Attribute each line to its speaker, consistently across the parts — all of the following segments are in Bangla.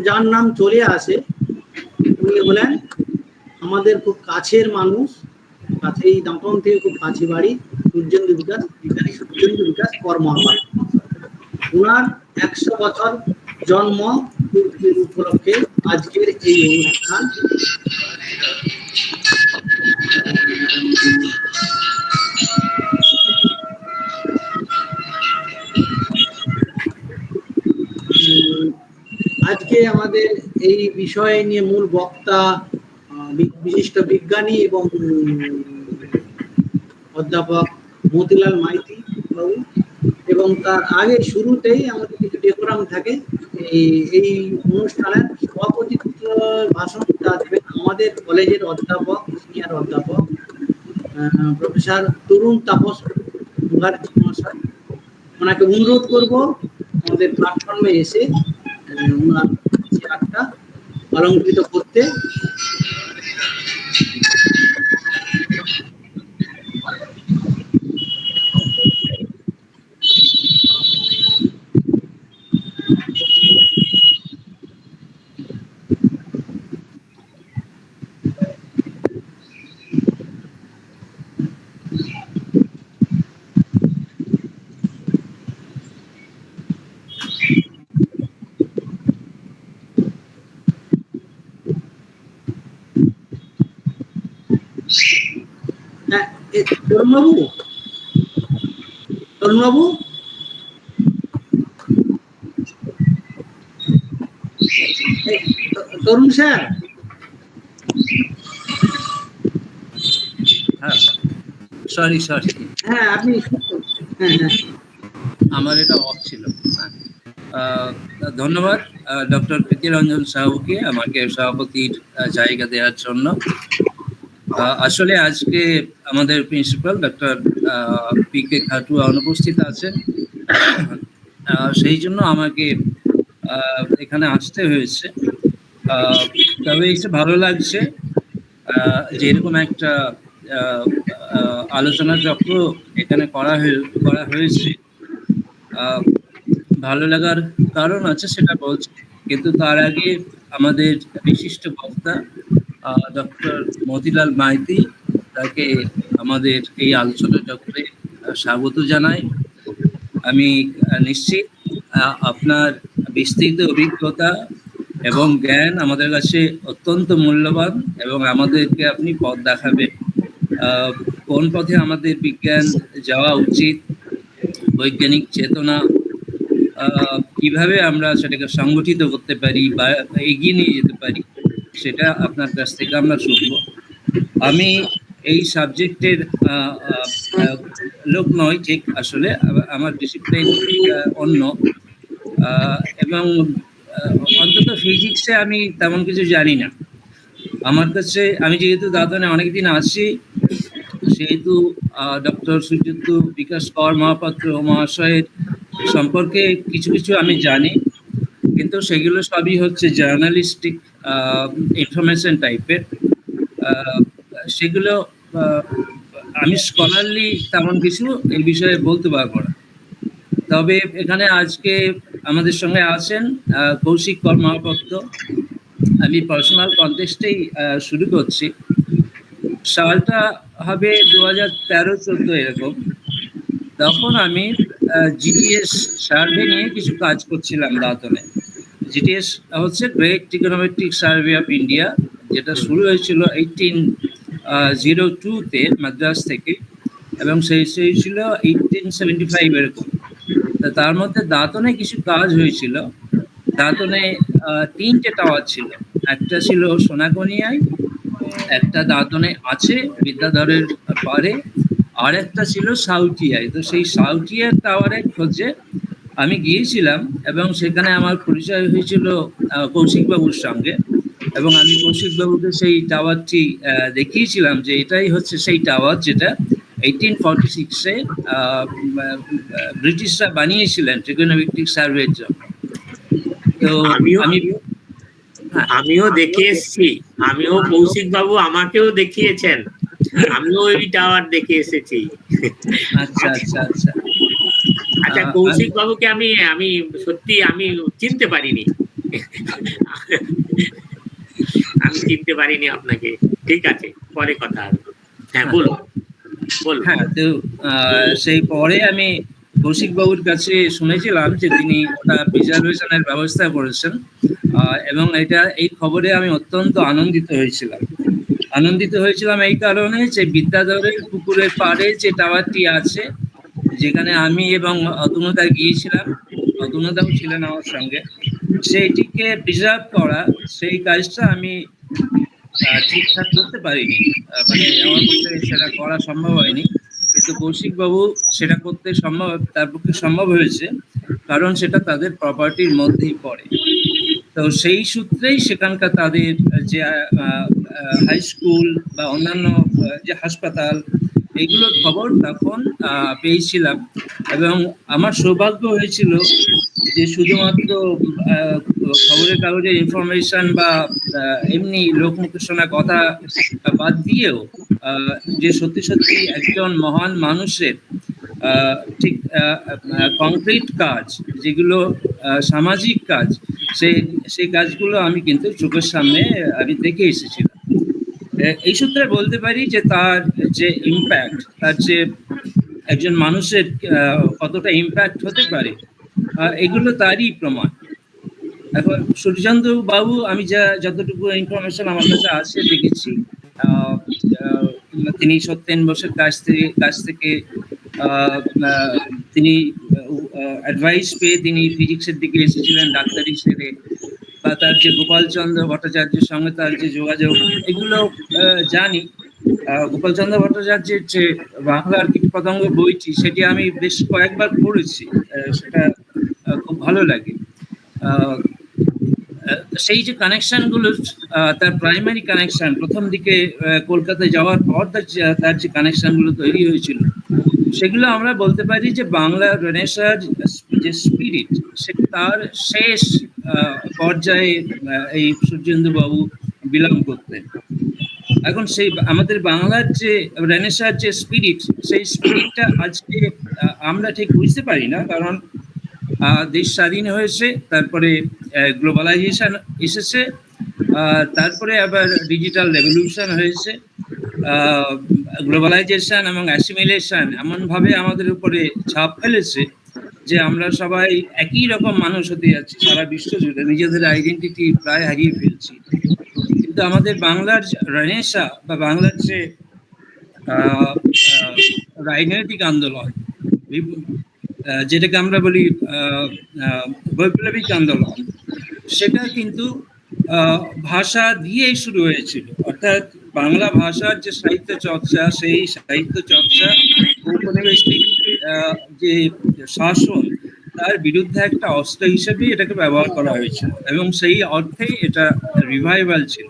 Speaker 1: যার নাম চলে আসে উনি হলেন আমাদের খুব কাছের মানুষ, কাছেই দাঁতন থেকে খুব কাছে বাড়ি, সূর্যেন্দু বিকাশ, বিজ্ঞানী সূর্যেন্দু বিকাশ কর মহাপাত্র। ওনার 100 বছর জন্ম পূর্তির উপলক্ষে আজকের এই অনুষ্ঠান। আজকে আমাদের এই বিষয় নিয়ে মূল বক্তা বিশিষ্ট বিজ্ঞানী এবং অধ্যাপক মতিলাল মাইতি বাবু, এবং তার আগে শুরুতেই আমাদের কিছু ডেকোরাম থাকে। এই অনুষ্ঠানের সভাপতিত্ব ভাষণটা দেবেন আমাদের কলেজের অধ্যাপক, সিনিয়র অধ্যাপক প্রফেসর তরুণ তাপস মুখার্জি মহাশয়। ওনাকে অনুরোধ করব আমাদের প্ল্যাটফর্মে এসে ওনার চেয়ারটা অলঙ্কৃত করতে। তরুণবাবু, তরুণবাবু, তরুণ স্যার।
Speaker 2: হ্যাঁ, সরি।
Speaker 1: হ্যাঁ, আপনি। হ্যাঁ,
Speaker 2: আমার এটা অফ ছিল। ধন্যবাদ ডক্টর প্রীতিরঞ্জন সাহুকে আমাকে সভাপতির জায়গা দেওয়ার জন্য। আসলে আজকে আমাদের প্রিন্সিপাল ডক্টর পি.কে. খাটুয়া অনুপস্থিত আছেন, সেই জন্য আমাকে এখানে আসতে হয়েছে। তবে এসে ভালো লাগছে যে এরকম একটা আলোচনা চক্র এখানে করা হয়েছে। ভালো লাগার কারণ আছে, সেটা বলছি, কিন্তু তার আগে আমাদের বিশিষ্ট বক্তা ডক্টর মতিলাল মাইতি, তাকে আমাদের এই আলোচনা চক্রে স্বাগত জানাই। আমি নিশ্চিত আপনার বিস্তৃত অভিজ্ঞতা এবং জ্ঞান আমাদের কাছে অত্যন্ত মূল্যবান, এবং আমাদেরকে আপনি পথ দেখাবেন কোন পথে আমাদের বিজ্ঞান যাওয়া উচিত, বৈজ্ঞানিক চেতনা কিভাবে আমরা সেটাকে সংগঠিত করতে পারি বা এগিয়ে নিয়ে যেতে পারি, সেটা আপনার কাছ থেকে আমরা শুনব। আমি এই সাবজেক্টের লোক নয় ঠিক, আসলে আমার ডিসিপ্লিন অন্য, এবং অন্তত ফিজিক্সে আমি তেমন কিছু জানি না। আমার কাছে, আমি যেহেতু দাদনে অনেকদিন আছি, সেহেতু ডক্টর সূর্যেন্দু বিকাশ কর মহাপাত্র মহাশয়ের সম্পর্কে কিছু কিছু আমি জানি, কিন্তু সেগুলো সবই হচ্ছে জার্নালিস্টিক ইনফরমেশন টাইপের। সেগুলো আমি স্কলারলি তেমন কিছু এই বিষয়ে বলতে পারবো না। তবে এখানে আজকে আমাদের সঙ্গে আছেন কৌশিক কর মহাপাত্র। আমি পার্সোনাল কনটেক্সটেই শুরু করছি। সালটা হবে 2013-14 এরকম। তখন আমি জিটিএস সার্ভে নিয়ে কিছু কাজ করছিলাম দাঁতনে। জিটিএস হচ্ছে great trigonometric survey of India, যেটা শুরু হয়েছিল 1802-তে মাদ্রাস থেকে, এবং সেই ছিল 1875 এরকম। তার মধ্যে দাঁতনে কিছু কাজ হয়েছিল। দাঁতনে 3টে টাওয়ার ছিল, একটা ছিল সোনাকনিয়ায়, একটা দাঁতনে আছে বিদ্যাধরের পারে, আর একটা ছিল সাউথিয়ায়। তো সেই সাউথিয়ার টাওয়ারের খোঁজে আমি গিয়েছিলাম, এবং সেখানে আমার পরিচয় হয়েছিল কৌশিকবাবুর সঙ্গে, এবং আমি কৌশিকবাবুকে সেই টাওয়ারটি দেখিয়েছিলাম যে এটাই হচ্ছে সেই টাওয়ার যেটা 1846-এ ব্রিটিশরা বানিয়েছিলেন ট্রিগোনোমেট্রিক সার্ভের জন্য। তো
Speaker 3: আমিও দেখে এসেছি, আমিও কৌশিক বাবু আমাকেও দেখিয়েছেন, আমিও ওই টাওয়ার দেখে এসেছি। আচ্ছা, কৌশিক বাবুকে আমি সত্যি আমি চিনতে পারিনি। আমি চিনতে পারিনি আপনাকে। ঠিক আছে, পরে কথা হবে। হ্যাঁ, বলুন বলুন।
Speaker 2: হ্যাঁ, তো সেই পরে আমি কৌশিক বাবুর কাছে শুনেছিলাম যে তিনি ওটা প্রিজার্ভেশনের ব্যবস্থা করেছেন, এবং এই খবরে আমি অত্যন্ত আনন্দিত হয়েছিলাম এই কারণে যে বিদ্যাধরের পুকুরের পাড়ে যে টাওয়ারটি আছে, যেখানে আমি এবং অতনুদা গিয়েছিলাম, অতনুদাও ছিলেন আমার সঙ্গে, সেইটিকে প্রিজার্ভ করা, সেই কাজটা আমি ঠিকঠাক করতে পারিনি। মানে আমার পক্ষে সেটা করা সম্ভব হয়নি, কিন্তু কৌশিক বাবু সেটা করতে তার পক্ষে সম্ভব হয়েছে, কারণ সেটা তাদের প্রপার্টির মধ্যেই পড়ে। তো সেই সূত্রেই সেখানকার তাদের যে হাই স্কুল বা অন্যান্য যে হাসপাতাল, এইগুলোর খবর তখন পেয়েছিলাম, এবং আমার সৌভাগ্য হয়েছিল যে শুধুমাত্র খবরের কাগজের ইনফরমেশন বা এমনি লোকমুখে শোনা কথা বাদ দিয়েও যে সত্যি সত্যি একজন মহান মানুষের ঠিক কংক্রিট কাজ, যেগুলো সামাজিক কাজ, সেই কাজগুলো আমি কিন্তু চোখের সামনে আমি দেখে এসেছিলাম। এই সূত্রে বলতে পারি যে তার যে ইম্প্যাক্ট, তার যে একজন মানুষের কতটা ইম্প্যাক্ট হতে পারে, এগুলো তারই প্রমাণ। এখন সূর্যচন্দ্র বাবু, আমি যতটুকু ইনফরমেশন আমার কাছে আছে দেখেছি, তিনি সত্যেন বোসের কাছ থেকে তিনি অ্যাডভাইস পেয়ে তিনি ফিজিক্সের দিকে এসেছিলেন ডাক্তারি সেরে, বা তার যে গোপালচন্দ্র ভট্টাচার্যের সঙ্গে তার যে যোগাযোগ, এগুলো জানি। গোপালচন্দ্র ভট্টাচার্যের যে বাংলার কীটপতঙ্গ বইটি, সেটি আমি বেশ কয়েকবার পড়েছি, সেটা খুব ভালো লাগে। সেই যে কানেকশন গুলো, তার প্রাইমারি কানেকশন প্রথম দিকে কলকাতায় যাওয়ার পর তার যে কানেকশন গুলো তৈরি হয়েছিল, সেগুলো আমরা বলতে পারি যে বাংলা রেনেসাঁর যে স্পিরিট, সেটা তার শেষ পর্যায়ে এই সূর্যেন্দু বাবু বিলং করতেন। এখন সেই আমাদের বাংলার যে রেনেসাঁর যে স্পিরিট, সেই স্পিরিটটা আজকে আমরা ঠিক বুঝতে পারি না, কারণ দেশ স্বাধীন হয়েছে, তারপরে গ্লোবালাইজেশন এসেছে, তারপরে আবার ডিজিটাল রেভলিউশন হয়েছে। গ্লোবালাইজেশন এবং অ্যাসিমিলেশন এমনভাবে আমাদের উপরে ছাপ ফেলেছে যে আমরা সবাই একই রকম মানুষ হতে যাচ্ছি সারা বিশ্ব জুড়ে, নিজেদের আইডেন্টিটি প্রায় হারিয়ে ফেলছি। কিন্তু আমাদের বাংলার রেনেসাঁ বা বাংলার যে রাজনৈতিক আন্দোলন, যেটাকে আমরা বলি বৈপ্লবিক আন্দোলন, সেটা কিন্তু ভাষা দিয়েই শুরু হয়েছিল। অর্থাৎ বাংলা ভাষার যে সাহিত্য চর্চা, সেই সাহিত্য চর্চা ঔপনিবেশিক যে শাসন, তার বিরুদ্ধে একটা অস্ত্র হিসেবে এটাকে ব্যবহার করা হয়েছিল, এবং সেই অর্থেই এটা রিভাইভাল ছিল।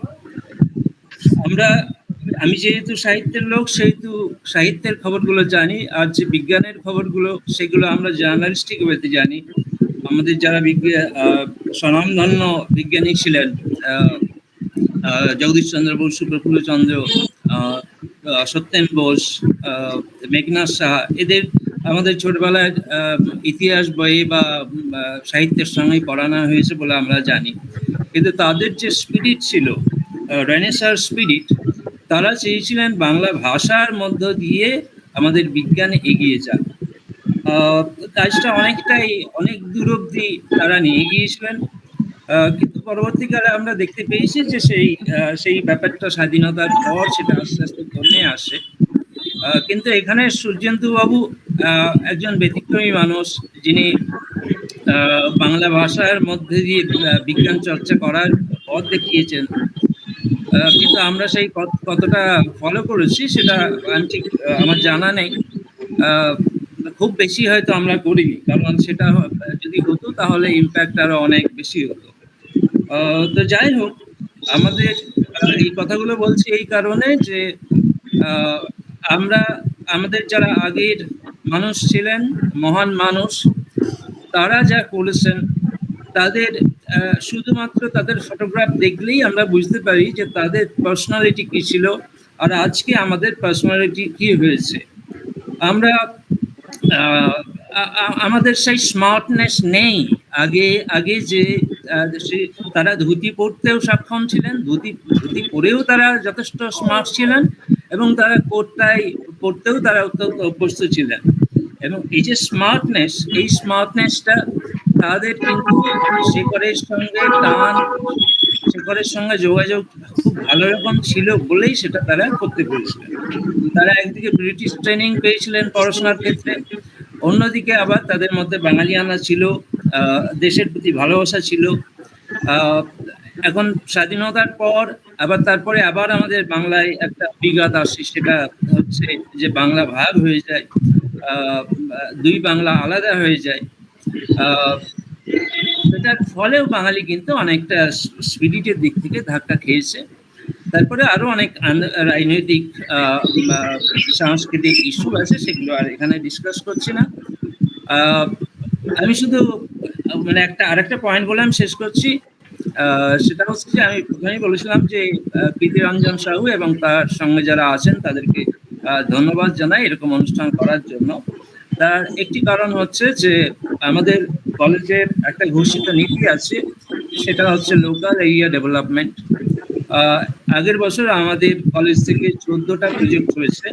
Speaker 2: আমি যেহেতু সাহিত্যের লোক, সেহেতু সাহিত্যের খবরগুলো জানি, আর যে বিজ্ঞানের খবরগুলো, সেগুলো আমরা জার্নালিস্টিক ওয়েতে জানি। আমাদের যারা স্বনামধন্য বিজ্ঞানী ছিলেন, জগদীশ চন্দ্র বসু, প্রফুল্ল চন্দ্র, সত্যেন বোস, মেঘনাথ সাহা, এদের আমাদের ছোটবেলায় ইতিহাস বইয়ে বা সাহিত্যের সঙ্গে পড়ানো হয়েছে বলে আমরা জানি। কিন্তু তাদের যে স্পিরিট ছিল, রেনেসাঁর স্পিরিট, তারা চেয়েছিলেন বাংলা ভাষার মধ্য দিয়ে আমাদের বিজ্ঞান এগিয়ে যাক। কাজটা অনেক দূর অব্দি তারা নিয়ে গিয়েছিলেন, কিন্তু পরবর্তীকালে আমরা দেখতে পেয়েছি যে সেই ব্যাপারটা স্বাধীনতার পর সেটা আস্তে আস্তে কমে আসে। কিন্তু এখানে সূর্যেন্দু বাবু একজন ব্যতিক্রমী মানুষ, যিনি বাংলা ভাষার মধ্যে দিয়ে বিজ্ঞান চর্চা করার পথ দেখিয়েছেন। কিন্তু আমরা সেই কতটা ফলো করেছি সেটা ঠিক আমার জানা নেই। খুব বেশি হয়তো আমরা করিনি, কারণ সেটা যদি হতো তাহলে ইম্প্যাক্ট আরো অনেক বেশি হতো। তো যাই হোক, আমাদের এই কথাগুলো বলছি এই কারণে যে আমাদের যারা আগের মানুষ ছিলেন, মহান মানুষ, তারা যা করেছেন, তাদের শুধুমাত্র তাদের ফটোগ্রাফ দেখলেই আমরা বুঝতে পারি যে তাদের পার্সোনালিটি কি ছিল, আর আজকে আমাদের পার্সোনালিটি কি হয়েছে। আমরা আমাদের সেই স্মার্টনেস নেই। আগে যে তারা ধুতি পরতেও সক্ষম ছিলেন, ধুতি পরেও তারা যথেষ্ট স্মার্ট ছিলেন, এবং তারা কোটটাই পরতেও তারা অত্যন্ত অভ্যস্ত ছিলেন। এবং এই যে স্মার্টনেস, এই স্মার্টনেসটা তাদের কিন্তু শেখরের সঙ্গে শেখরের সঙ্গে যোগাযোগ খুব ভালো রকম ছিল বলেই সেটা তারা করতে পেরেছিলেন। তারা একদিকে ব্রিটিশ ট্রেনিং পেয়েছিলেন পড়াশোনার ক্ষেত্রে, অন্যদিকে আবার তাদের মধ্যে বাঙালিয়ানা ছিল, দেশের প্রতি ভালোবাসা ছিল। এখন স্বাধীনতার পর তারপরে আবার আমাদের বাংলায় একটা বিঘাত আসে, সেটা হচ্ছে যে বাংলা ভাগ হয়ে যায়, দুই বাংলা আলাদা হয়ে যায়। সেটার ফলেও বাঙালি কিন্তু অনেকটা স্পিরিটের দিক থেকে ধাক্কা খেয়েছে। তারপরে আরো অনেক রাজনৈতিক সাংস্কৃতিক ইস্যু আছে, সেগুলো আর এখানে ডিসকাস করছি না। আমি শুধু মানে আরেকটা পয়েন্ট বলে আমি শেষ করছি। সেটা হচ্ছে যে আমি প্রথমেই বলেছিলাম যে প্রীতি রঞ্জন সাহু এবং তার সঙ্গে যারা আছেন তাদেরকে ধন্যবাদ জানাই এরকম অনুষ্ঠান করার জন্য। তার একটি কারণ হচ্ছে যে আমাদের কলেজের একটা ঘোষিত নীতি আছে, সেটা হচ্ছে লোকাল এরিয়া ডেভেলপমেন্ট। আগের বছর আমাদের কলেজ থেকে 14টা প্রজেক্ট হয়েছে,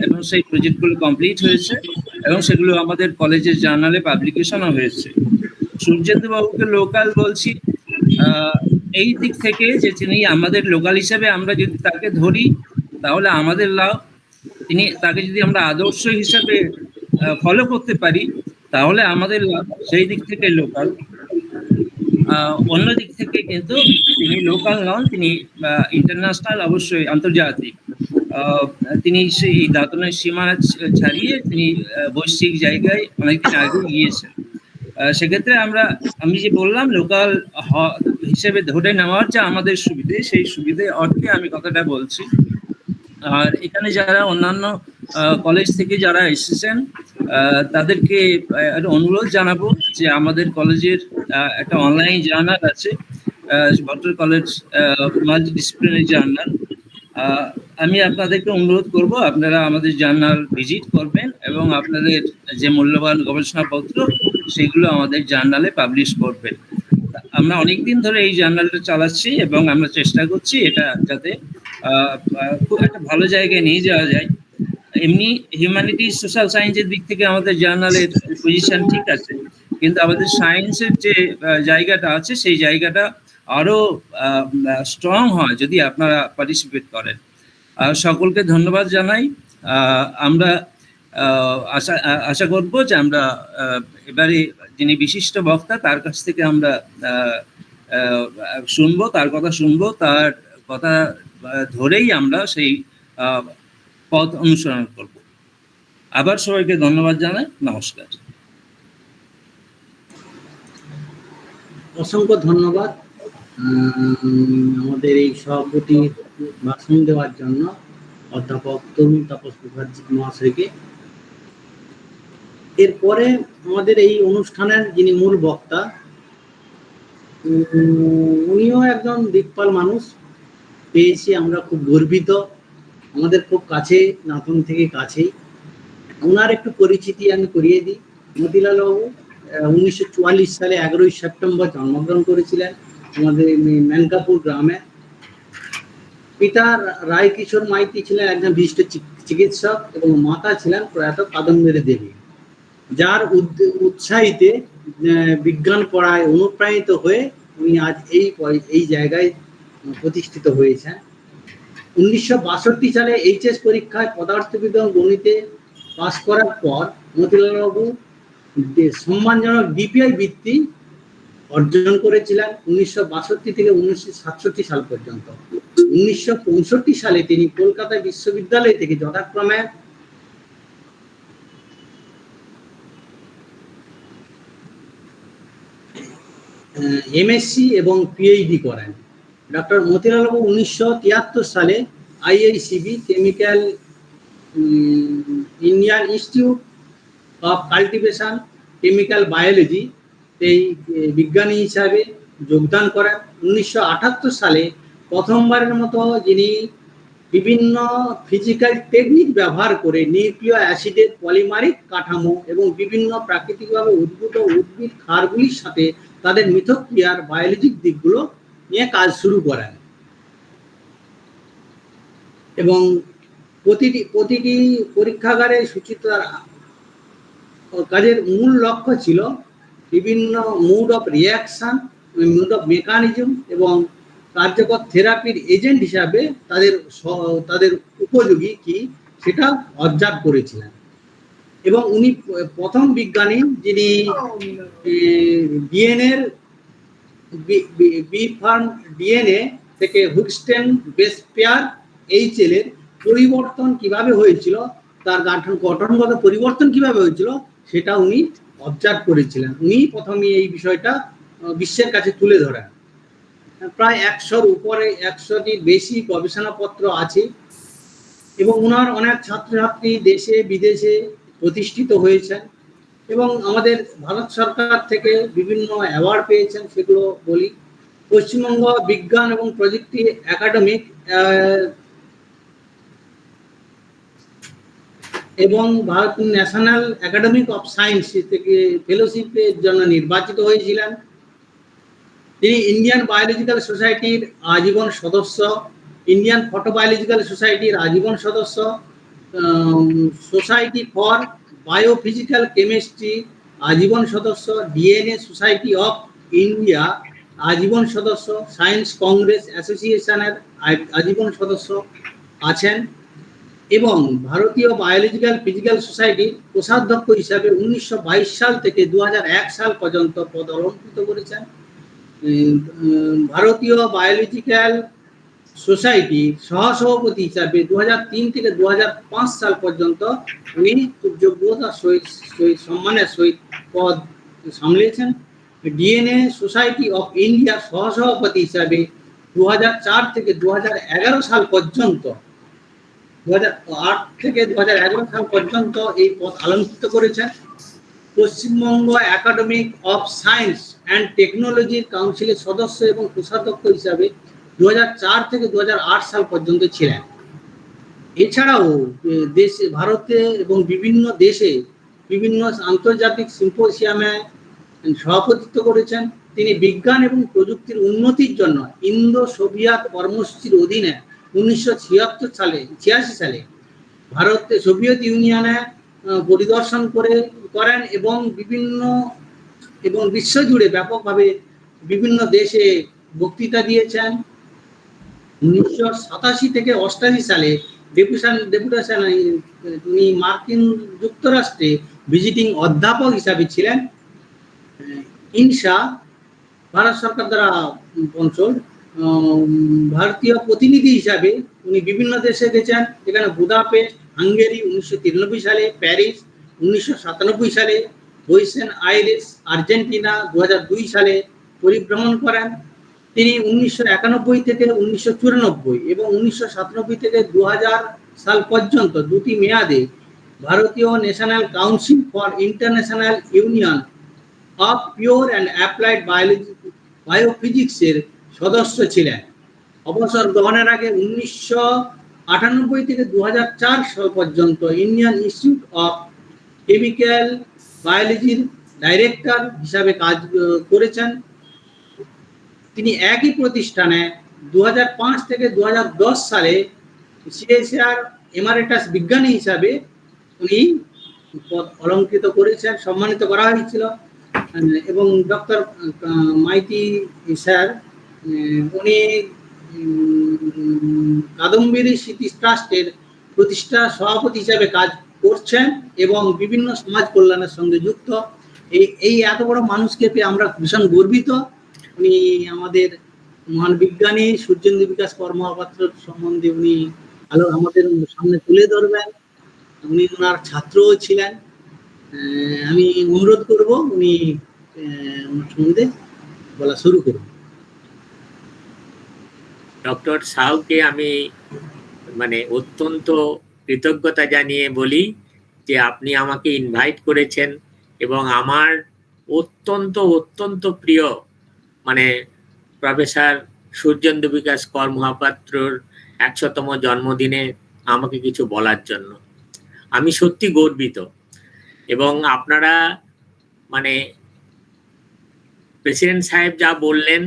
Speaker 2: এবং সেই প্রজেক্টগুলো কমপ্লিট হয়েছে এবং সেগুলো আমাদের কলেজের জার্নালে পাবলিকেশনও হয়েছে। সূর্যেন্দু বাবুকে লোকাল বলছি এই দিক থেকে যে তিনি আমাদের লোকাল হিসেবে আমরা যদি তাকে ধরি তাহলে আমাদের লাভ, তাকে যদি আমরা আদর্শ হিসাবে ফলো করতে পারি তাহলে আমাদের লাভ, সেই দিক থেকে লোকাল। অন্য দিক থেকে কিন্তু তিনি লোকাল নন, তিনি ইন্টারন্যাশনাল, অবশ্যই আন্তর্জাতিক। তিনি সেই দাঁতনের সীমানা ছাড়িয়ে তিনি বৈশ্বিক জায়গায় অনেকদিন আগে গিয়েছেন। সেক্ষেত্রে আমি যে বললাম লোকাল হিসেবে ধরে নেওয়ার যে আমাদের সুবিধে, সেই সুবিধে অর্থে আমি কথাটা বলছি। আর এখানে যারা অন্যান্য কলেজ থেকে যারা এসেছেন তাদেরকে একটা অনুরোধ জানাবো যে আমাদের কলেজের একটা অনলাইন জার্নাল আছে, বটল কলেজ মাল্টিডিসিপ্লিনারি জার্নাল। আমি আপনাদেরকে অনুরোধ করব আপনারা আমাদের জার্নাল ভিজিট করবেন এবং আপনাদের যে মূল্যবান গবেষণাপত্র সেগুলো আমাদের জার্নালে পাবলিশ করবেন। আমরা অনেকদিন ধরে এই জার্নালটা চালাচ্ছি এবং আমরা চেষ্টা করছি এটা যাতে খুব একটা ভালো জায়গায় নিয়ে যাওয়া যায়। এমনি হিউম্যানিটিজ সোশ্যাল সায়েন্সের দিক থেকে আমাদের জার্নালের পজিশন ঠিক আছে, কিন্তু আমাদের সায়েন্সের যে জায়গাটা আছে সেই জায়গাটা আরো স্ট্রং হয় যদি আপনারা পার্টিসিপেট করেন। সকলকে ধন্যবাদ জানাই। আমরা আশা করব যে আমরা এবারে যিনি বিশিষ্ট বক্তা তার কাছ থেকে আমরা শুনবো, তার কথা শুনবো, তার কথা ধরেই আমরা সেই পথ অনুসরণ করব। আবার সবাইকে ধন্যবাদ জানাই, নমস্কার।
Speaker 1: অসংখ্য ধন্যবাদ আমাদের এই সভাপতি ভাষণ দেওয়ার জন্য অধ্যাপক তরুণ তাপস মুখার্জি মহাশয়কে। এরপরে আমাদের এই অনুষ্ঠানের যিনি মূল বক্তা, উনিও একজন দিকপাল মানুষ পেয়েছি, আমরা খুব গর্বিত। আমাদের খুব কাছে, নাতন থেকে কাছেই। ওনার একটু পরিচিতি আমি করিয়ে দিই। মতিলাল বাবু 1944 সালে 11ই সেপ্টেম্বর জন্মগ্রহণ করেছিলেন আমাদের মেনকাপুর গ্রামে। পিতা রায়কিশোর মাইতি ছিলেন একজন বিশিষ্ট চিকিৎসক এবং মাতা ছিলেন প্রয়াত কাদম্বরী দেবী, যার উৎসাহিতে বিজ্ঞান পড়ায় অনুপ্রাণিত হয়ে উনি আজ এই জায়গায় প্রতিষ্ঠিত হয়েছেন। 1962 সালে এইচএস পরীক্ষায় পদার্থবিজ্ঞান এবং গণিতে পাশ করার পর মতিলাল বাবু সম্মানজনক ডিপিআই বৃত্তি অর্জন করেছিলেন 1962 থেকে 1967 সাল পর্যন্ত। 1965 সালে তিনি কলকাতা বিশ্ববিদ্যালয় থেকে যথাক্রমে এমএসসি এবং পিএইচডি করেন। ডক্টর মতিলাল বাবু 1973 সালে IICB Chemical Indian Institute of Cultivation Chemical Biology এই বিজ্ঞানী হিসাবে যোগদান করেন। 1978 সালে প্রথমবারের মতো যিনি বিভিন্ন ফিজিক্যাল টেকনিক ব্যবহার করে নিউক্লিয় অ্যাসিডের পলিমারিক কাঠামো এবং বিভিন্ন প্রাকৃতিকভাবে উদ্ভূত উদ্ভিদ ক্ষারগুলির সাথে তাদের মিথস্ক্রিয়ার বায়োলজিক দিকগুলো নিয়ে কাজ শুরু করেন এবং প্রতিটি পরীক্ষাগারে সুচিত্রার কাজের মূল লক্ষ্য ছিল বিভিন্ন mode of reaction, mode of mechanism এবং কার্যকর থেরাপির এজেন্ট হিসাবে তাদের উপযোগী কি সেটা অবজার্ভ করেছিলেন। এবং উনি প্রথম বিজ্ঞানী যিনি ডিএনএর বি ফার্ম ডিএনএ থেকে হুইটস্টেন বেস পেয়ার এইচএল এর পরিবর্তন কিভাবে হয়েছিল, তার গঠনগত পরিবর্তন কিভাবে হয়েছিল সেটা উনি অবজার্ভ করেছিলেন। উনি প্রথমে এই বিষয়টা বিশ্বের কাছে তুলে ধরেন। প্রায় 100-র উপরে 100টির বেশি গবেষণাপত্র আছে এবং ওনার অনেক ছাত্রছাত্রী দেশে বিদেশে প্রতিষ্ঠিত হয়েছেন এবং আমাদের ভারত সরকার থেকে বিভিন্ন অ্যাওয়ার্ড পেয়েছেন। সেগুলো বলি, পশ্চিমবঙ্গ বিজ্ঞান এবং প্রযুক্তি একাডেমিক এবং Bharat national academic of science থেকে ফেলোশিপের জন্য নির্বাচিত হয়েছিলেন। তিনি ইন্ডিয়ান বায়োলজিক্যাল সোসাইটির আজীবন সদস্য, ইন্ডিয়ান ফটোবায়োলজিক্যাল সোসাইটির আজীবন সদস্য, সোসাইটি ফর বায়োফিজিক্যাল কেমিস্ট্রি আজীবন সদস্য, ডিএনএ সোসাইটি অফ ইন্ডিয়া আজীবন সদস্য, সায়েন্স কংগ্রেস অ্যাসোসিয়েশনের আজীবন সদস্য আছেন এবং ভারতীয় বায়োলজিক্যাল ফিজিক্যাল সোসাইটির কোষাধ্যক্ষ হিসাবে 1922 সাল থেকে 2001 সাল পর্যন্ত পদ অলঙ্কৃত করেছেন। ভারতীয় বায়োলজিক্যাল সোসাইটি সহসভাপতি হিসাবে 2003 থেকে 2005 সাল পর্যন্ত উনি খুব যোগ্যতার সহিত সম্মানের সহিত পদ সামলেছেন। ডিএনএ সোসাইটি অফ ইন্ডিয়া সহসভাপতি হিসাবে 2004 থেকে 2011 সাল পর্যন্ত 2008 থেকে 2011 সাল পর্যন্ত এই পদ অলঙ্কৃত করেছেন। Paschimbanga academic of science and টেকনোলজির কাউন্সিলের সদস্য এবং কোষাধ্যক্ষ হিসাবে 2004 থেকে 2008 সাল পর্যন্ত ছিলেন। এছাড়াও ভারতে এবং বিভিন্ন দেশে বিভিন্ন আন্তর্জাতিক সিম্পোজিয়ামে সভাপতিত্ব করেছেন। তিনি বিজ্ঞান এবং প্রযুক্তির উন্নতির জন্য ইন্দো সোভিয়েত কর্মসূচির অধীনে 1986 সালে ভারতে সোভিয়েত ইউনিয়নে পরিদর্শন করেন এবং বিশ্বজুড়ে ব্যাপকভাবে বিভিন্ন দেশে বক্তৃতা দিয়েছেন। 1987 থেকে 88 সালে ডেপুটেশন তিনি মার্কিন যুক্তরাষ্ট্রে ভিজিটিং অধ্যাপক হিসাবে ছিলেন। ইনসা ভারত সরকার দ্বারা অঞ্চল ভারতীয় প্রতিনিধি হিসাবে উনি বিভিন্ন দেশে গেছেন, যেখানে বুদাপেস্ট হাঙ্গেরি 1993 সালে, প্যারিস 1997 সালে, বুয়েনোস আইরেস আর্জেন্টিনা 2002 সালে পরিভ্রমণ করেন। তিনি 1991 থেকে 1994 এবং 1997 থেকে 2000 সাল পর্যন্ত দুটি মেয়াদে ভারতীয় National Council for International Union of Pure and Applied বায়োফিজিক্সের সদস্য ছিলেন। অবসর গ্রহণের আগে 1998 থেকে 2004 সাল পর্যন্ত ইন্ডিয়ান ইনস্টিটিউট অফ কেমিক্যাল বায়োলজির ডাইরেক্টর হিসাবে কাজ করেছেন। তিনি একই প্রতিষ্ঠানে 2005 থেকে 2010 সালে সিএসআর এমারেটাস বিজ্ঞানী হিসাবে উনি পদ অলঙ্কৃত করেছেন, সম্মানিত করা হয়েছিল। এবং ডক্টর মাইতি স্যার উনি কাদম্বিনী স্মৃতি ট্রাস্টের প্রতিষ্ঠা সভাপতি হিসাবে কাজ করছেন এবং বিভিন্ন সমাজ কল্যাণের সঙ্গে যুক্ত। এই এত বড় মানুষকে পেয়ে আমরা ভীষণ গর্বিত। উনি আমাদের মহান বিজ্ঞানী সূর্যেন্দু বিকাশ কর্মপাত্র সম্বন্ধে উনি আলো আমাদের সামনে তুলে ধরবেন। উনি ওনার ছাত্রও ছিলেন। আমি অনুরোধ করব উনি ওনার সম্বন্ধে বলা শুরু করুন।
Speaker 3: ডক্টর সাউকে আমি অত্যন্ত কৃতজ্ঞতা জানিয়ে বলি যে আপনি আমাকে ইনভাইট করেছেন এবং আমার অত্যন্ত প্রিয় প্রফেসর সূর্যেন্দু বিকাশ কর মহাপাত্রর 100তম জন্মদিনে আমাকে কিছু বলার জন্য আমি সত্যি গর্বিত। এবং আপনারা প্রেসিডেন্ট সাহেব যা বললেন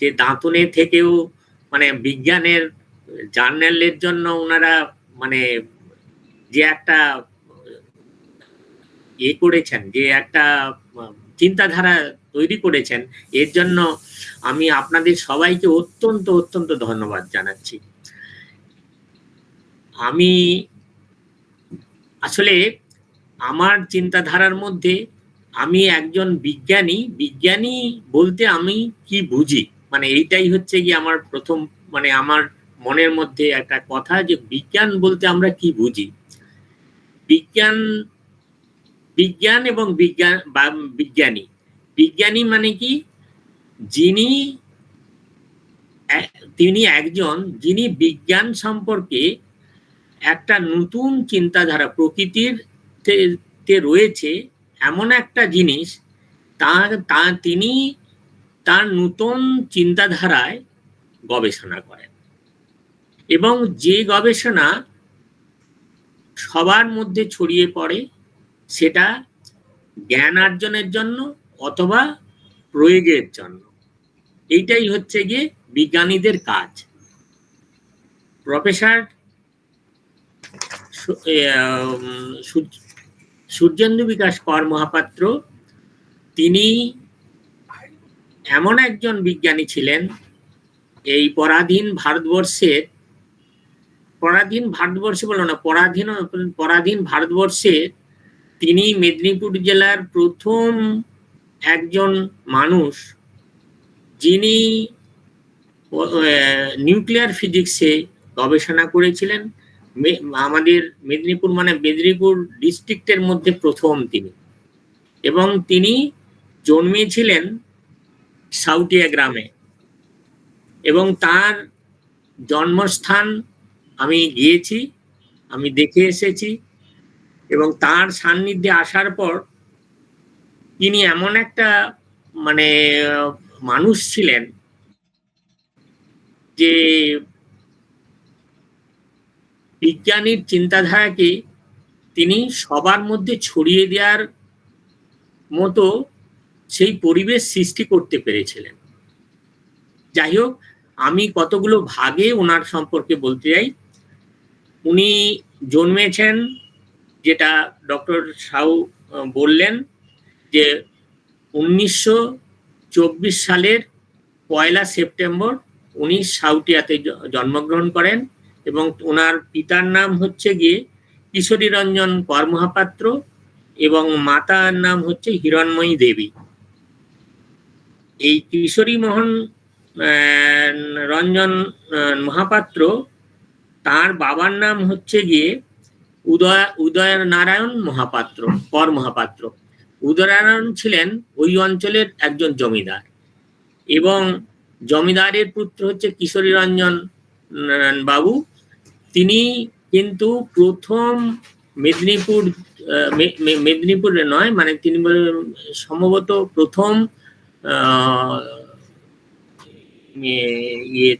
Speaker 3: যে দাঁতনে থেকেও মানে বিজ্ঞানের জার্নালের জন্য ওনারা মানে যে একটা করেছেন, যে একটা চিন্তাধারা তৈরি করেছেন, এর জন্য আমি আপনাদের সবাইকে অত্যন্ত অত্যন্ত ধন্যবাদ জানাচ্ছি। আমি আসলে আমার চিন্তাধারার মধ্যে আমি একজন বিজ্ঞানী বলতে আমি কি বুঝি, মানে এইটাই হচ্ছে কি আমার প্রথম, মানে আমার মনের মধ্যে একটা কথা যে বিজ্ঞান বলতে আমরা কি বুঝি। বিজ্ঞান এবং বিজ্ঞানী মানে কি, তিনি একজন যিনি বিজ্ঞান সম্পর্কে একটা নতুন চিন্তাধারা, প্রকৃতির রয়েছে এমন একটা জিনিস, তিনি তার নতুন চিন্তাধারায় গবেষণা করেন, এবং যে গবেষণা সবার মধ্যে ছড়িয়ে পড়ে সেটা জ্ঞান অর্জনের জন্য অথবা প্রয়োগের জন্য। এইটাই হচ্ছে গিয়ে বিজ্ঞানীদের কাজ। প্রফেসর সূর্যেন্দু বিকাশ কর মহাপাত্র তিনি এমন একজন বিজ্ঞানী ছিলেন, এই পরাধীন ভারতবর্ষে তিনি মেদিনীপুর জেলার প্রথম একজন মানুষ যিনি নিউক্লিয়ার ফিজিক্সে গবেষণা করেছিলেন। আমাদের মেদিনীপুর ডিস্ট্রিক্টের মধ্যে প্রথম তিনি, এবং তিনি জন্মেছিলেন সাউটিয়া গ্রামে, এবং তার জন্মস্থান আমি গিয়েছি, আমি দেখে এসেছি, এবং তার সান্নিধ্যে আসার পর তিনি এমন একটা মানে মানুষ ছিলেন যে বিজ্ঞানীর চিন্তাধারাকে তিনি সবার মধ্যে ছড়িয়ে দেওয়ার মতো সেই পরিবেশ সৃষ্টি করতে পেরেছিলেন। যাই হোক, আমি কতগুলো ভাগে ওনার সম্পর্কে বলতে চাই। উনি জন্মেছেন, যেটা ডক্টর সাউ বললেন, যে 1924 সালের 1 সেপ্টেম্বর উনি সাউটিয়াতে জন্মগ্রহণ করেন, এবং ওনার পিতার নাম হচ্ছে গিয়ে কিশোরী রঞ্জন কর মহাপাত্র, এবং মাতার নাম হচ্ছে হিরণময়ী দেবী। এই কিশোরী রঞ্জন মহাপাত্র, তার বাবার নাম হচ্ছে গিয়ে উদয় নারায়ণ মহাপাত্র, কর মহাপাত্র। উদয়নারায়ণ ছিলেন ওই অঞ্চলের একজন জমিদার, এবং জমিদারের পুত্র হচ্ছে কিশোরী রঞ্জন বাবু। তিনি কিন্তু প্রথম মেদিনীপুরে নয়, মানে তিনি সম্ভবত প্রথম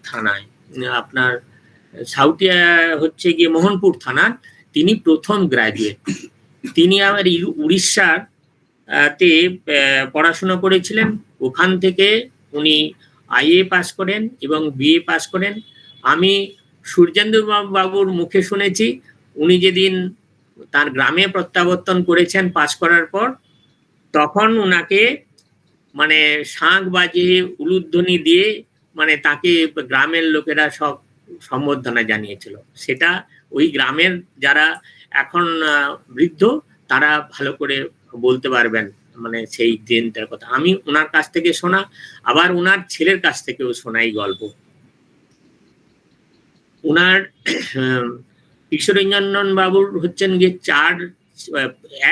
Speaker 3: থানায়, আপনার সাউটিয়া হচ্ছে গিয়ে মোহনপুর থানার তিনি প্রথম গ্রাজুয়েট। তিনি আবার উড়িষ্যার তে পড়াশোনা করেছিলেন, ওখান থেকে উনি আইএ পাস করেন এবং বিএ পাস করেন। আমি সূর্যেন্দু বাবুর মুখে শুনেছি, উনি যেদিন তার গ্রামে প্রত্যাবর্তন করেছেন পাস করার পর, তখন উনাকে মানে শাঁখ বাজিয়ে উলুধ্বনি দিয়ে মানে তাকে গ্রামের লোকেরা সব সম্বর্ধনা জানিয়েছিল। সেটা ওই গ্রামের যারা এখন বৃদ্ধ তারা ভালো করে বলতে পারবেন, মানে সেই দিনটার কথা। আমি ওনার কাছ থেকে শোনা, আবার ওনার ছেলের কাছ থেকেও শোনা এই গল্প। ওনার কিশোরঞ্জন বাবুর হচ্ছেন গিয়ে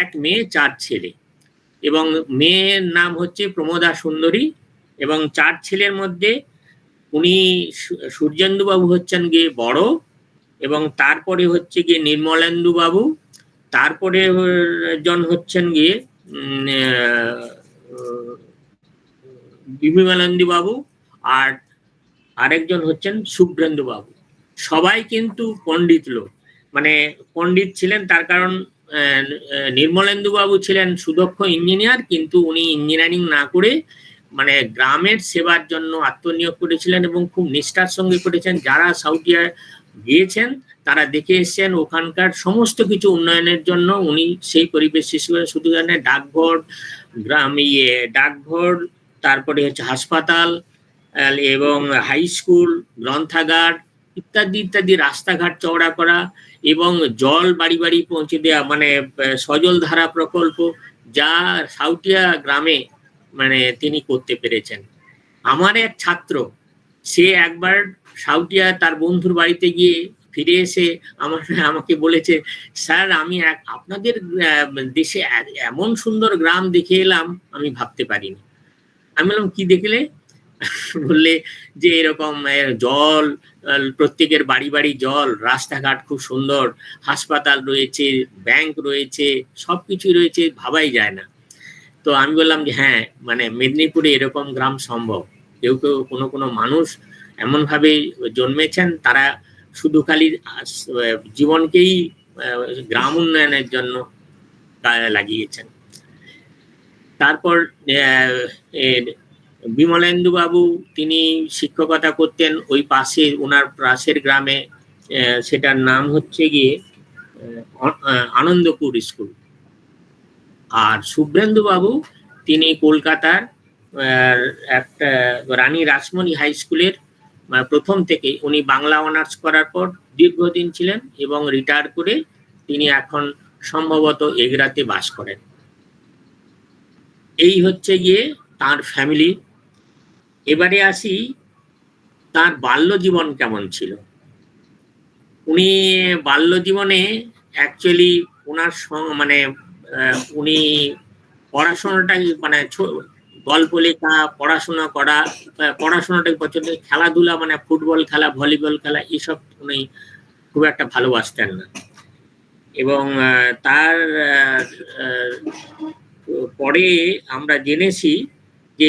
Speaker 3: 1 মেয়ে 4 ছেলে, এবং মেয়ের নাম হচ্ছে প্রমোদা সুন্দরী, এবং 4 ছেলের মধ্যে উনি সূর্যেন্দু বাবু হচ্ছেন গিয়ে বড়, এবং তারপরে হচ্ছে গিয়ে নির্মলেন্দু বাবু, তারপরে জন হচ্ছেন গিয়ে বিমলেন্দু বাবু, আর আরেকজন হচ্ছেন শুভ্রেন্দু বাবু। সবাই কিন্তু পণ্ডিত লোক, মানে পণ্ডিত ছিলেন। তার কারণ নির্মলেন্দু বাবু ছিলেন সুদক্ষ ইঞ্জিনিয়ার, কিন্তু উনি ইঞ্জিনিয়ারিং না করে মানে গ্রামের সেবার জন্য আত্মনিয়োগ করেছিলেন এবং খুব নিষ্ঠার সঙ্গে করেছেন। যারা সাউথিয়া গিয়েছেন তারা দেখে এসেছেন ওখানকার সমস্ত কিছু উন্নয়নের জন্য উনি সেই পরিবেশ সৃষ্টি করেন। শুধু জানেন ডাকঘর, ডাকঘর, তারপরে হচ্ছে হাসপাতাল এবং হাই স্কুল, গ্রন্থাগার ইত্যাদি ইত্যাদি, রাস্তাঘাট চওড়া করা এবং জল বাড়ি বাড়ি পৌঁছে দেওয়া, মানে সজল ধারা প্রকল্প, যা সাউথিয়া গ্রামে মানে তিনি করতে পেরেছেন। আমার এক ছাত্র, সে একবার সাউথিয়া তার বন্ধুর বাড়িতে গিয়ে ফিরে এসে আমাকে বলেছে, স্যার আমি আপনাদের দেশে এমন সুন্দর গ্রাম দেখে এলাম, আমি ভাবতে পারিনি। আমি বললাম কি দেখলে? বললে যে এরকম জল, প্রত্যেকের বাড়ি বাড়ি জল, রাস্তাঘাট খুব সুন্দর, হাসপাতাল রয়েছে, ব্যাংক রয়েছে, সবকিছু রয়েছে, ভাবাই যায় না। তো আমি বললাম যে হ্যাঁ, মানে মেদিনীপুরে এরকম গ্রাম সম্ভব। কেউ কেউ কোনো মানুষ এমন ভাবে জন্মেছেন, তারা শুধু খালি জীবনকেই গ্রাম উন্নয়নের জন্য লাগিয়েছেন। তারপর বিমলেন্দু বাবু, তিনি শিক্ষকতা করতেন ওই পাশে, ওনার পাশের গ্রামে, সেটার নাম হচ্ছে গিয়ে আনন্দপুর স্কুল। আর শুভ্রেন্দু বাবু, তিনি কলকাতার একটা রানী রাসমণি হাই স্কুলের প্রথম থেকে উনি বাংলা অনার্স করার পর দীর্ঘদিন ছিলেন এবং রিটায়ার করে তিনি এখন সম্ভবত এগরাতে বাস করেন। এই হচ্ছে গিয়ে তার ফ্যামিলি। এবারে আসি তার বাল্য জীবন কেমন ছিল। উনি বাল্য জীবনে অ্যাকচুয়ালি ওনার মানে উনি পড়াশোনাটা মানে গল্প লেখা, পড়াশোনা করা, পড়াশোনাটাই পছন্দ, খেলাধুলা মানে ফুটবল খেলা, ভলিবল খেলা, এসব উনি খুব একটা ভালোবাসতেন না। এবং তার পরে আমরা জেনেছি যে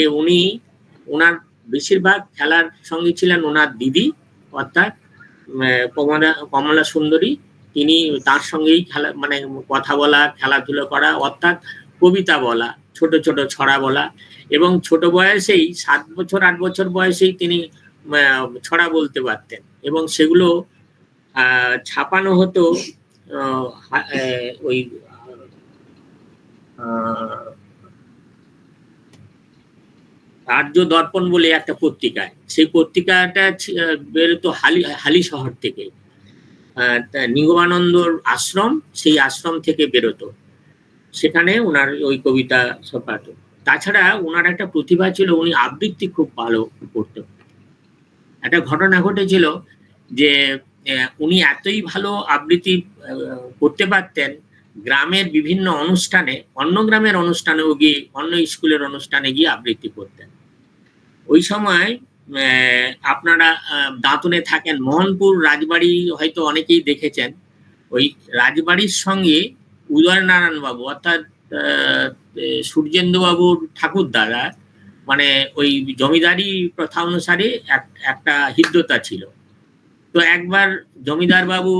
Speaker 3: ওনার বেশিরভাগ খেলার সঙ্গে ছিলেন ওনার দিদি, অর্থাৎ কমলা সুন্দরী। তিনি তার সঙ্গেই খেলা, মানে কথা বলা, খেলাধুলো করা, অর্থাৎ কবিতা বলা, ছোট ছোট ছড়া বলা, এবং ছোট বয়সেই 7 বছর 8 বছর বয়সেই তিনি ছড়া বলতে পারতেন এবং সেগুলো ছাপানো হতো ওই আর্য দর্পণ বলে একটা পত্রিকায়। সেই পত্রিকাটা বেরোতো হালি শহর থেকে, নিগমানন্দর আশ্রম, সেই আশ্রম থেকে বেরোতো, সেখানে ওনার ওই কবিতা ছাপাতো। তাছাড়া ওনার একটা প্রতিভা ছিল, উনি আবৃত্তি খুব ভালো করতেন। একটা ঘটনা ঘটেছিল যে উনি এতই ভালো আবৃত্তি করতে পারতেন, গ্রামের বিভিন্ন অনুষ্ঠানে, অন্য গ্রামের অনুষ্ঠানেও গিয়ে, অন্য স্কুলের অনুষ্ঠানে গিয়ে আবৃত্তি করতেন। ওই সময় আপনারা দাঁতনে থাকেন, মোহনপুর রাজবাড়ি হয়তো অনেকেই দেখেছেন। ওই রাজবাড়ির সঙ্গে উদয়নারায়ণ বাবু, অর্থাৎ সূর্যেন্দু বাবুর ঠাকুর দাদা, মানে ওই জমিদারি প্রথা অনুসারে একটা হৃদ্যতা ছিল। তো একবার জমিদার বাবু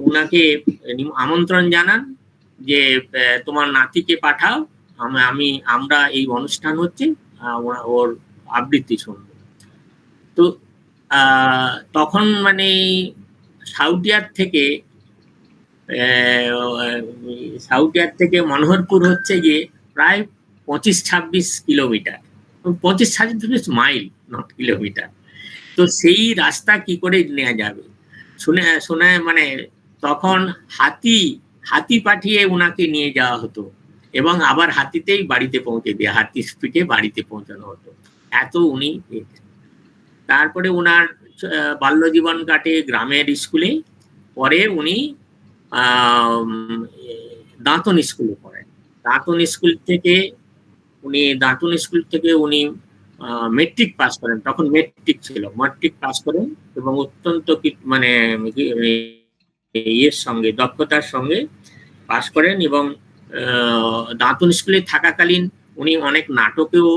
Speaker 3: উনাকে আমন্ত্রণ জানান যে তোমার নাতিকে পাঠাও, আমরা এই অনুষ্ঠান হচ্ছে, ওর আবৃত্তি শুনবো। তো তখন মানে সাউথিয়ার থেকে মনোহরপুর হচ্ছে গিয়ে প্রায় 25-26 কিলোমিটার, 25-26 মাইল, নট কিলোমিটার। তো সেই রাস্তা কি করে নেওয়া যাবে? শুনে মানে তখন হাতি পাঠিয়ে উনাকে নিয়ে যাওয়া হতো এবং আবার হাতিতেই বাড়িতে পৌঁছে দেওয়া, হাতি স্পিডে বাড়িতে পৌঁছানো হতো, এত উনি। তারপরে উনার বাল্য জীবন কাটে গ্রামের স্কুলে, পরে উনি দাঁতন স্কুলে পড়েন। দাঁতন স্কুল থেকে উনি মেট্রিক পাস করেন, তখন মেট্রিক ছিল, মেট্রিক পাস করেন এবং অত্যন্ত মানে ইয়ের সঙ্গে, দক্ষতার সঙ্গে পাস করেন। এবং দাঁতন স্কুলে থাকাকালীন উনি অনেক নাটকেও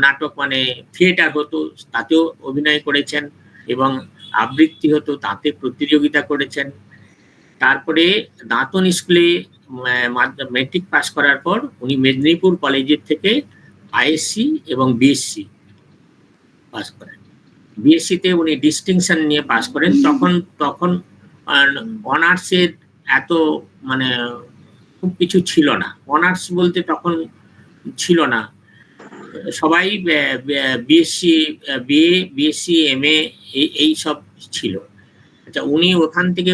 Speaker 3: নাটক মানে থিয়েটার হতো, তাতেও অভিনয় করেছেন এবং আবৃত্তি হতো, তাতে প্রতিযোগিতা করেছেন। তারপরে দাঁতন স্কুলে মেট্রিক পাস করার পর উনি মেদিনীপুর কলেজের থেকে আইএসসি এবং বিএসসি পাস করেন। বিএসসিতে উনি ডিস্টিংশন নিয়ে পাস করেন। তখন তখন অনার্সের এত মানে খুব কিছু ছিল না, অনার্স বলতে তখন ছিল না, সবাই বিএসসি, বিএসসি, এমএ এই সব ছিল। আচ্ছা, উনি ওখান থেকে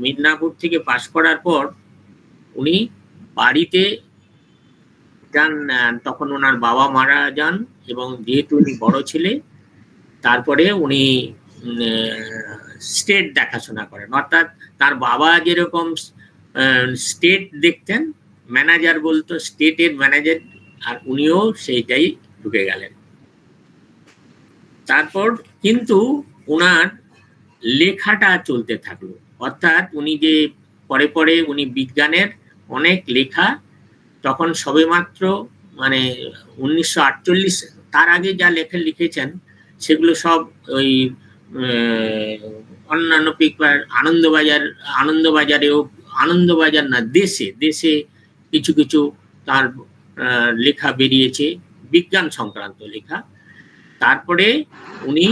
Speaker 3: মিদনাপুর থেকে পাশ করার পর উনি বাড়িতে যান। তখন ওনার বাবা মারা যান এবং যেহেতু উনি বড় ছেলে, তারপরে উনি স্টেট দেখাশোনা করেন। অর্থাৎ তার বাবা যেরকম স্টেট দেখতেন, ম্যানেজার বলতো, স্টেটের ম্যানেজার, আর উনিও সেইটাই ঢুকে গেলেন। তারপর কিন্তু ওনার লেখাটা চলতে থাকলো। অর্থাৎ উনি যে পরে পরে উনি বিজ্ঞানের অনেক লেখা, তখন সবেমাত্র মানে 1948, তার আগে যা লেখা লিখেছেন সেগুলো সব ওই অন্যান্য পেপার, আনন্দবাজার না, দেশে কিছু কিছু তার লেখা বেরিয়েছে, বিজ্ঞান সংক্রান্ত লেখা। তারপরে উনি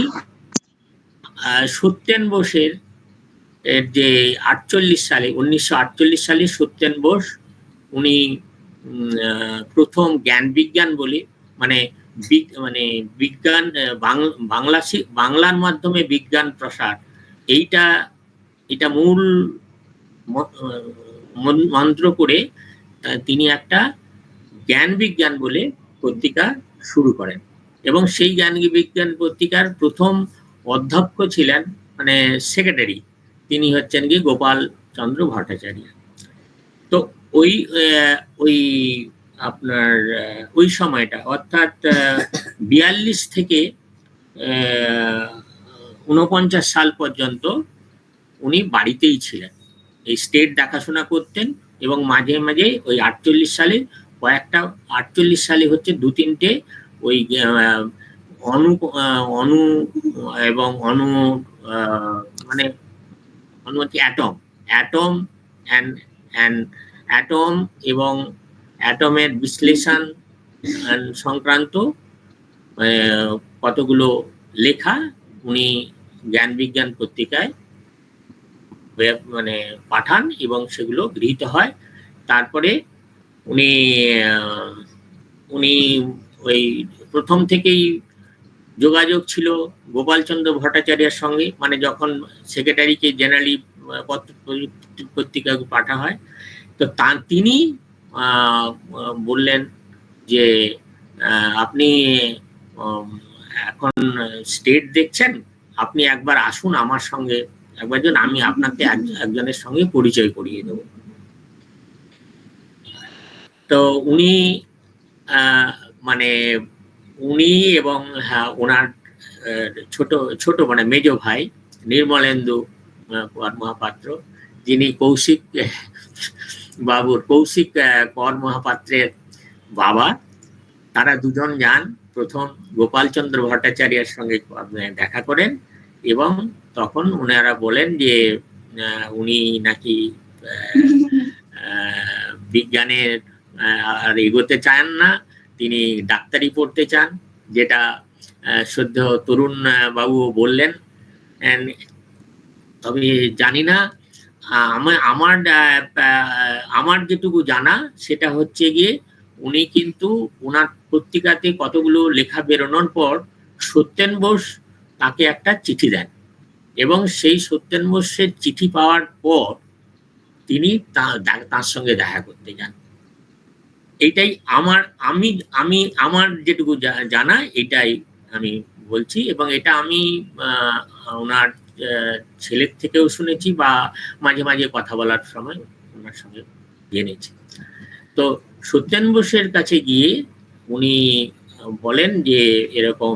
Speaker 3: সত্যেন বোসের যে 1948 সালে সত্যেন বোস উনি প্রথম জ্ঞান বিজ্ঞান বলে, মানে বিজ্ঞান বাংলার মাধ্যমে বিজ্ঞান প্রসার, এটা মূল মন্ত্র করে তিনি একটা জ্ঞান বিজ্ঞান বলে পত্রিকা শুরু করেন। এবং সেই জ্ঞান বিজ্ঞান পত্রিকার প্রথম অধ্যক্ষ ছিলেন, মানে সেক্রেটারি, তিনি হচ্ছেন কি গোপাল চন্দ্র ভট্টাচার্য। তো ওই আপনার ওই সময়টা, অর্থাৎ 42 থেকে 49 সাল পর্যন্ত উনি বাড়িতেই ছিলেন, এই স্টেট দেখাশোনা করতেন। এবং মাঝে মাঝে ওই 48 সালে কয়েকটা, 48 সালে হচ্ছে 2-3টে ওই অণু এবং মানে অ্যাটম এবং অ্যাটমের বিশ্লেষণ সংক্রান্ত কতগুলো লেখা উনি জ্ঞান বিজ্ঞান পত্রিকায় মানে পাঠান এবং সেগুলো গৃহীত হয়। তারপরে উনি ওই প্রথম থেকেই যোগাযোগ ছিল গোপালচন্দ্র ভট্টাচার্যের সঙ্গে, মানে যখন সেক্রেটারিকে জেনারেলি পত্রিকা পাঠা হয়, তো তিনি বললেন যে আপনি এখন স্টেট দেখছেন, আপনি একবার আসুন আমার সঙ্গে, একবার যেন আমি আপনাকে একজনের সঙ্গে পরিচয় করিয়ে দেব। তো উনি মানে উনি এবং ওনার ছোট মানে মেজ ভাই নির্মলেন্দু কর মহাপাত্র, যিনি কৌশিক কর মহাপাত্রের বাবা, তারা দুজন যান প্রথম গোপালচন্দ্র ভট্টাচার্যের সঙ্গে দেখা করেন। এবং তখন ওনারা বলেন যে উনি নাকি বিজ্ঞানের আর এগোতে চান না, তিনি ডাক্তারি পড়তে চান, যেটা শ্রদ্ধেয় তরুণ বাবু বললেন। তবে জানি না, আমার যেটুকু জানা সেটা হচ্ছে গিয়ে উনি কিন্তু ওনার পত্রিকাতে কতগুলো লেখা বেরোনোর পর সত্যেন বোস তাকে একটা চিঠি দেন, এবং সেই সত্যেন বোসের চিঠি পাওয়ার পর তিনি তার সঙ্গে দেখা করতে যান। এইটাই আমার যেটুকু জানা, এটাই আমি বলছি। এবং এটা আমি ওনার ছেলের থেকেও শুনেছি বা মাঝে মাঝে কথা বলার সময় ওনার সঙ্গে জেনেছি। তো সত্যেন বোসের কাছে গিয়ে উনি বলেন যে এরকম,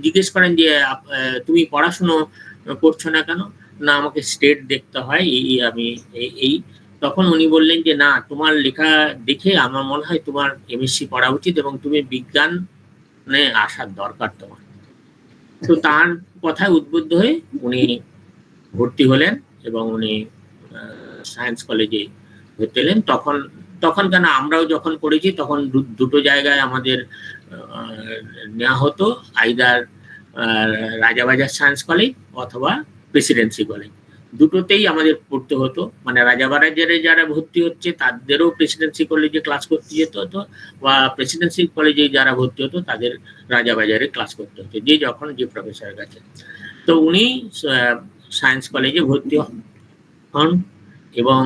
Speaker 3: জিজ্ঞেস করেন যে তুমি পড়াশুনো করছো না কেন? না, আমাকে স্টেট দেখতে হয়, এই তখন উনি বললেন যে না, তোমার লেখা দেখে আমার মনে হয় তোমার এমএসসি পড়া উচিত এবং তুমি বিজ্ঞানে আসার দরকার তোমার। তো তার কথায় উদ্বুদ্ধ হয়ে উনি ভর্তি হলেন এবং উনি সায়েন্স কলেজে ভর্তি হলেন। তখন তখন কেন আমরাও যখন পড়েছি তখন দুটো জায়গায় আমাদের নেওয়া হতো, আইদার রাজাবাজার সায়েন্স কলেজ অথবা প্রেসিডেন্সি কলেজ, দুটোতেই আমাদের পড়তে হতো। মানে রাজাবাজারে যারা ভর্তি হচ্ছে তাদেরও প্রেসিডেন্সি কলেজে ক্লাস করতে যেতে হতো, বা প্রেসিডেন্সি কলেজে যারা ভর্তি হতো তাদের রাজাবাজারে ক্লাস করতে হতো, যে যখন যে প্রফেসরের কাছে। তো উনি সায়েন্স কলেজে ভর্তি হন এবং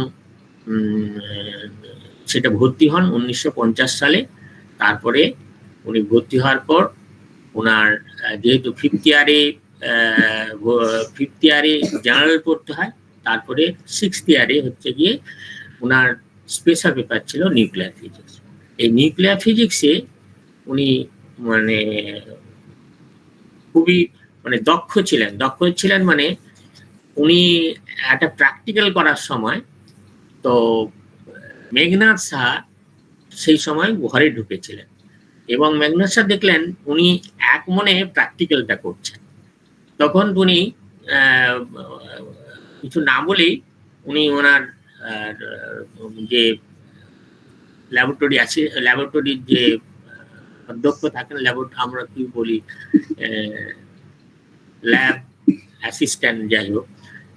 Speaker 3: সেটা ভর্তি হন 1950 সালে। তারপরে উনি ভর্তি হওয়ার পর ওনার যেহেতু ফিফথ ইয়ারে জেনারেল পড়তে হয়, তারপরে সিক্সথ ইয়ারে হচ্ছে গিয়ে ওনার স্পেশাল পেপার ছিল নিউক্লিয়ার ফিজিক্স। এই নিউক্লিয়ার ফিজিক্সে উনি মানে খুবই দক্ষ ছিলেন। মানে উনি একটা প্র্যাকটিক্যাল করার সময়, তো মেঘনাথ সাহা সেই সময় ঘরে ঢুকেছিলেন এবং মেঘনাথ সাহা দেখলেন উনি এক মনে প্র্যাকটিক্যালটা করছেন। তখন উনি কিছু না বলেই উনি ওনার যে ল্যাবরেটরি আছে, ল্যাবরেটরির যে অধ্যক্ষ থাকেন, আমরা কি বলি ল্যাব অ্যাসিস্ট্যান্ট, যাই হোক,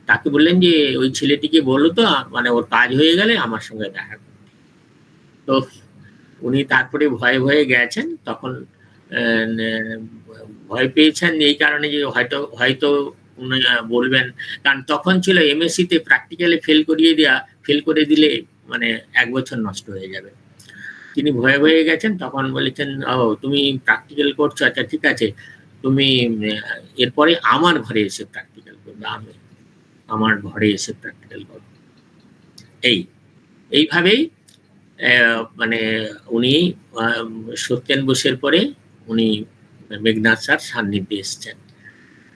Speaker 3: তাকে বললেন যে ওই ছেলেটিকে বলো তো, মানে ওর কাজ হয়ে গেলে আমার সঙ্গে দেখা করো। তো উনি তারপরে ভয়ে ভয়ে গেছেন। তখন ভয় পেয়েছেন এই কারণে যে হয়তো উনি বলবেন, কারণ তখন ছিল এমএসসি তে প্র্যাকটিক্যালি ফেল করে দিলে মানে 1 বছর নষ্ট হয়ে যাবে। তিনি ভয়ে ভয়ে গেছেন। তখন বলেছেন, ও তুমি প্র্যাকটিক্যাল করছো, আচ্ছা ঠিক আছে, তুমি এরপরে আমার ঘরে এসে প্র্যাকটিক্যাল করবে, আমি আমার ঘরে এসে প্র্যাকটিক্যাল করবো। এইভাবেই মানে উনি সত্যেন বোসের পরে উনি মেঘনাথ স্যার সান্নিধ্যে এসছেন।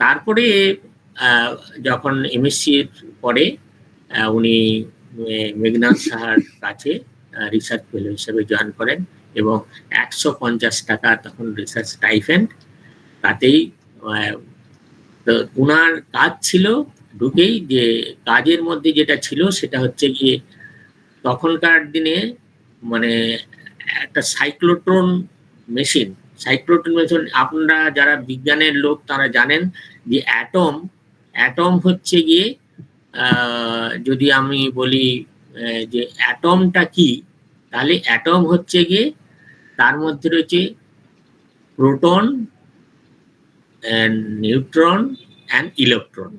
Speaker 3: তারপরে যখন এমএসসি পরে উনি মেঘনাথ সাহার কাছে রিসার্চ ফেলো হিসেবে জয়েন করেন এবং 150 টাকা তখন রিসার্চ স্টাইপেন্ড, তাতেই তো উনার কাজ ছিল ঢুকেই, যে কাজের মধ্যে যেটা ছিল সেটা হচ্ছে গিয়ে তখনকার দিনে মানে একটা সাইক্লোট্রন মেশিন আপনারা যারা বিজ্ঞানের লোক তারা জানেন যে অ্যাটম হচ্ছে গিয়ে যদি আমি বলি যে অ্যাটমটা কি, তাহলে অ্যাটম হচ্ছে গিয়ে তার মধ্যে রয়েছে proton, neutron and electron.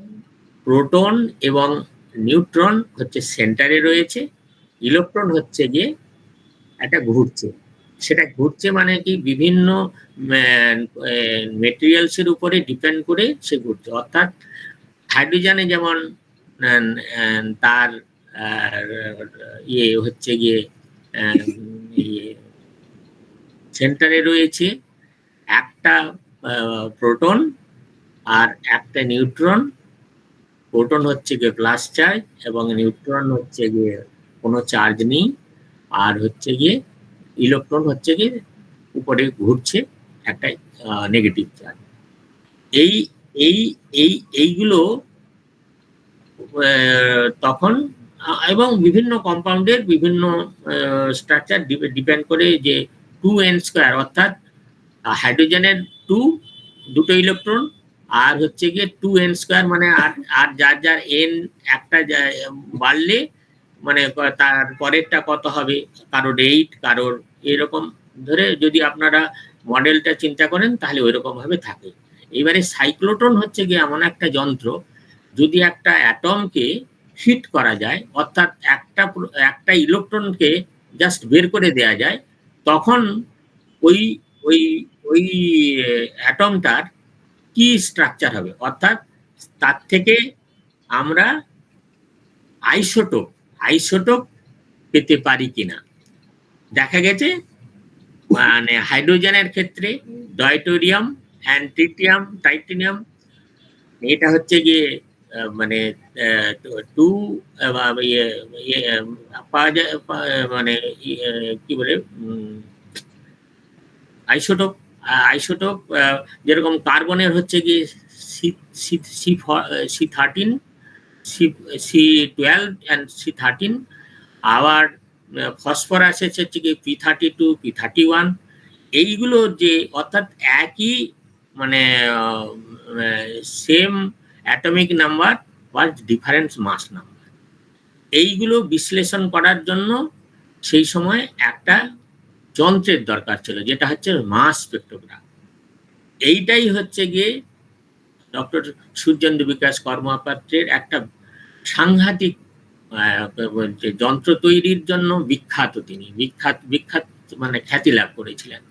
Speaker 3: Proton এবং নিউট্রন হচ্ছে সেন্টারে রয়েছে, ইলেকট্রন হচ্ছে গিয়ে একটা ঘুরছে। সেটা ঘুরছে মানে কি বিভিন্ন মেটেরিয়ালসের উপরে ডিপেন্ড করে সে ঘুরছে। অর্থাৎ হাইড্রোজেনে যেমন তার হচ্ছে গিয়ে সেন্টারে রয়েছে একটা প্রোটন আর একটা নিউট্রন। প্রোটন হচ্ছে গিয়ে প্লাস চার্জ এবং নিউট্রন হচ্ছে গিয়ে কোনো চার্জ নেই, আর হচ্ছে গিয়ে ইলেকট্রন হচ্ছে গিয়ে উপরে ঘুরছে একটা নেগেটিভ চার্জ। এইগুলো তখন এবং বিভিন্ন কম্পাউন্ডের বিভিন্ন স্ট্রাকচার ডিপেন্ড করে, যে 2n², অর্থাৎ হাইড্রোজেনের দুটো ইলেকট্রন আর হচ্ছে গিয়ে 2n² মানে আর যার n একটা বাড়লে মানে তার পরেরটা কত হবে, কারোর 8, কারোর এরকম ধরে যদি আপনারা মডেলটা চিন্তা করেন তাহলে ওইরকম ভাবে থাকে। এবারে সাইক্লোট্রন হচ্ছে গিয়ে এমন একটা যন্ত্র, যদি একটা অ্যাটমকে হিট করা যায়, অর্থাৎ একটা ইলেকট্রনকে জাস্ট বের করে দেয়া যায়, তখন ওই ওই ওই অ্যাটমটার কি স্ট্রাকচার হবে, অর্থাৎ তার থেকে আমরা আইসোটোপ পেতে পারি কিনা। দেখা গেছে মানে হাইড্রোজেনের ক্ষেত্রে ডয়টোরিয়াম অ্যান্ড টাইটেনিয়াম, এটা হচ্ছে গিয়ে মানে পাওয়া যায়, মানে কি বলে আইসোটোপ যেরকম কার্বনের হচ্ছে গিয়ে C13, C12 and C13, আবার ফসফরাস হচ্ছে কি P32, P31, এইগুলো যে অর্থাৎ একই মানে সেম অ্যাটমিক নাম্বার বা ডিফারেন্স মাস নাম্বার, এইগুলো বিশ্লেষণ করার জন্য সেই সময় একটা যন্ত্রের দরকার ছিল, যেটা হচ্ছে মাস স্পেক্ট্রোগ্রাফ। এইটাই হচ্ছে গিয়ে ডক্টর সূর্যেন্দু বিকাশ কর্মপাত্রের একটা সাংঘাতিক যন্ত্র তৈরির জন্য বিখ্যাত। তিনি বিখ্যাত মানে খ্যাতি লাভ করেছিলেন।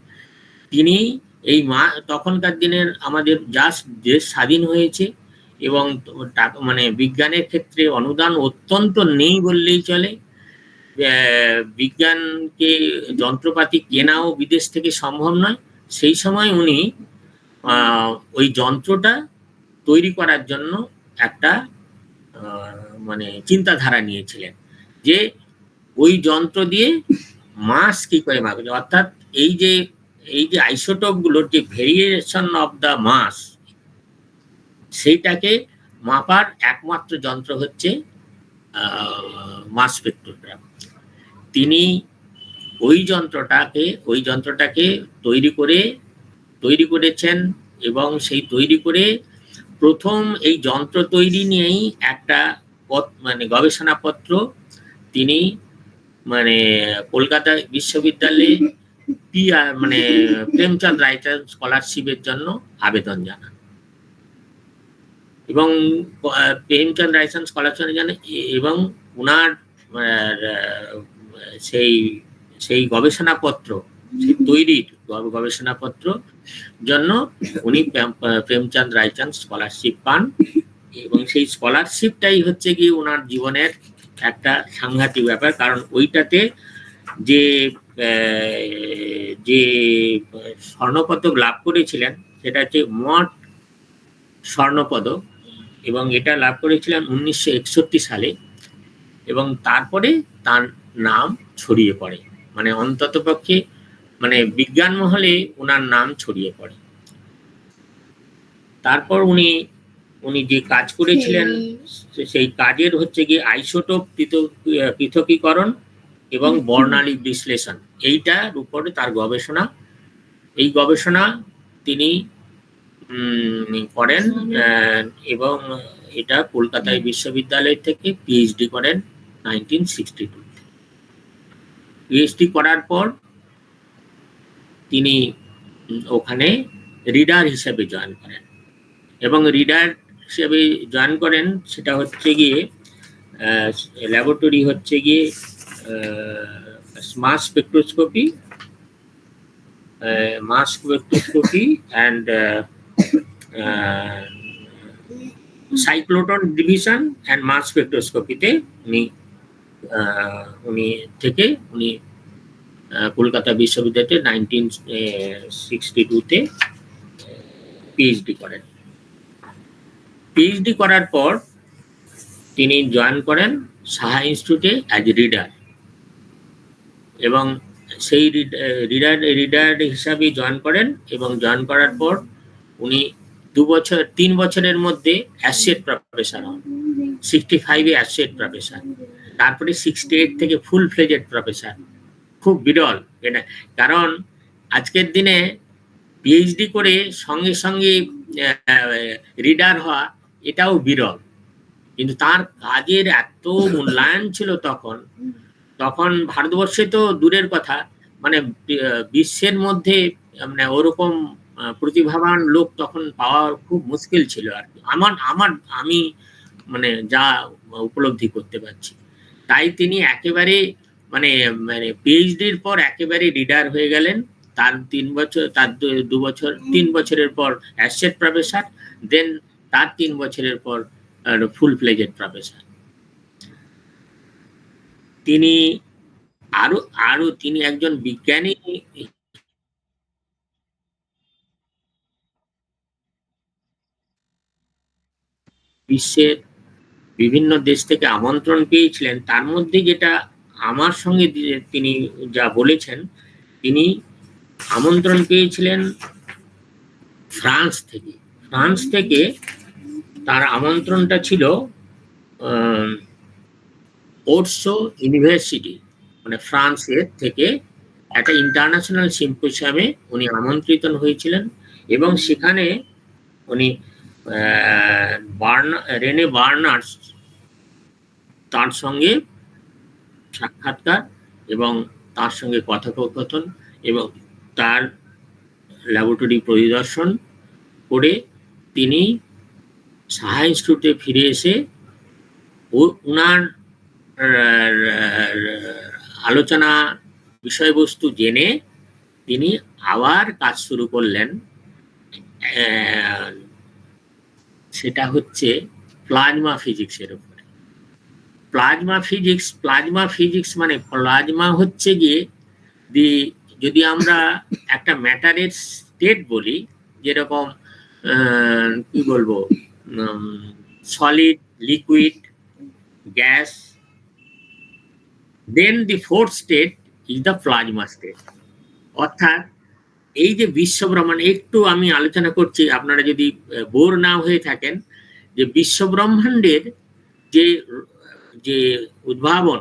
Speaker 3: তিনি এই তখনকার দিনের আমাদের জাস্ট দেশ স্বাধীন হয়েছে এবং মানে বিজ্ঞানের ক্ষেত্রে অনুদান অত্যন্ত নেই বললেই চলে। বিজ্ঞানকে যন্ত্রপাতি কেনাও বিদেশ থেকে সম্ভব নয়। সেই সময় উনি ওই যন্ত্রটা তৈরি করার জন্য একটা মানে চিন্তাধারা নিয়েছিলেন যে ওই যন্ত্র দিয়ে মাস কি করে মাপবে, অর্থাৎ এই যে আইসোটোপ গুলোর যে ভেরিয়েশন অফ দা মাস, সেইটাকে মাপার একমাত্র যন্ত্র হচ্ছে মাস স্পেক্ট্রোগ্রাফ। তিনি ওই যন্ত্রটাকে তৈরি করেছেন এবং সেই তৈরি করে প্রথম এই যন্ত্র তৈরি নিয়েই একটা মানে গবেষণাপত্র তিনি মানে কলকাতা বিশ্ববিদ্যালয়ে মানে প্রেমচাঁদ রায়চাঁদ স্কলারশিপের জন্য আবেদন জানান এবং প্রেমচাঁদ রায়চাঁদ স্কলারশিপ জানান এবং ওনার সেই গবেষণাপত্র তৈরির গবেষণাপত্র জন্য উনি প্রেমচাঁদ রায়চাঁদ স্কলারশিপ পান এবং সেই স্কলারশিপটাই হচ্ছে কি ওনার জীবনের একটা সাংঘাতিক ব্যাপার। কারণ ওইটাতে যে স্বর্ণপদক লাভ করেছিলেন সেটা হচ্ছে মোট স্বর্ণপদক এবং এটা লাভ করেছিলেন 1961 সালে এবং তারপরে তার নাম ছড়িয়ে পড়ে, মানে অন্ততপক্ষে মানে বিজ্ঞান মহলে ওনার নাম ছড়িয়ে পড়ে। তারপর উনি যে কাজ করেছিলেন সেই কাজের হচ্ছে গিয়ে আইসোটোপ পৃথকীকরণ এবং বর্ণালী বিশ্লেষণ, এইটার উপরে তার গবেষণা। এই গবেষণা তিনি করেন এবং এটা কলকাতা বিশ্ববিদ্যালয় থেকে পিএইচডি করেন 1962। পিএইচডি করার পর তিনি ওখানে রিডার হিসেবে জয়েন করেন এবং রিডার হিসেবে জয়েন করেন সেটা হচ্ছে গিয়ে ল্যাবরেটরি হচ্ছে গিয়ে mass spectroscopy and cyclotron division and mass স্পেক্ট্রোস্কোপিতে উনি কলকাতা বিশ্ববিদ্যালয়ে 1962-তে পিএইচডি করেন। পিএইচডি করার পর তিনি জয়েন করেন সাহা ইনস্টিটিউটে অ্যাজ রিডার এবং সেই রিডার হিসাবে জয়েন করেন এবং জয়েন করার পর উনি 3 বছরের মধ্যে অ্যাসোসিয়েট প্রফেসর হন। 65-এ অ্যাসোসিয়েট প্রফেসর, তারপরে 68 থেকে ফুল ফ্লেজেড প্রফেসর। খুব বিরল এটা, কারণ আজকের দিনে পিএইচডি করে সঙ্গে সঙ্গে রিডার হওয়া এটাও বিরল, কিন্তু তার কাজের এত মূল্যায়ন ছিল তখন ভারতবর্ষে তো দূরের কথা, মানে বিশ্বের মধ্যে মানে ওরকম প্রতিভাবান লোক তখন পাওয়া খুব মুশকিল ছিল আর কি, আমি মানে যা উপলব্ধি করতে পারছি। তাই তিনি একেবারে মানে পিএইচডির পর একেবারে রিডার হয়ে গেলেন। তার 3 বছর 3 বছরের পর অ্যাসোসিয়েট প্রফেসর, দেন তার 3 বছরের পর ফুল ফ্লেজেড প্রফেসর। তিনি তিনি একজন বিজ্ঞানী বিশ্বের বিভিন্ন দেশ থেকে আমন্ত্রণ পেয়েছিলেন। তার মধ্যে যেটা আমার সঙ্গে তিনি যা বলেছেন, তিনি আমন্ত্রণ পেয়েছিলেন ফ্রান্স থেকে। তার আমন্ত্রণটা ছিল ওর্সো ইউনিভার্সিটি, মানে ফ্রান্সের থেকে একটা ইন্টারন্যাশনাল সিম্পোজিয়ামে উনি আমন্ত্রিত হয়েছিলেন এবং সেখানে উনি রেনে বার্নার্স তার সঙ্গে সাক্ষাৎকার এবং তার সঙ্গে কথোপকথন এবং তার ল্যাবরেটরি পরিদর্শন করে তিনি সাহা ইনস্টিটিউটে ফিরে এসে ওনার আলোচনা বিষয়বস্তু জেনে তিনি আবার কাজ শুরু করলেন। সেটা হচ্ছে প্লাজমা ফিজিক্সের উপরে। প্লাজমা ফিজিক্স মানে প্লাজমা হচ্ছে গিয়ে যদি আমরা একটা ম্যাটারের স্টেট বলি, যেরকম কি বলবো, solid, liquid, gas, then the fourth state is the plasma state. অর্থাৎ এই যে বিশ্বব্রহ্মাণ্ড, একটু আমি আলোচনা করছি আপনারা যদি বোর না হয়ে থাকেন, যে বিশ্বব্রহ্মাণ্ডের যে যে উদ্ভাবন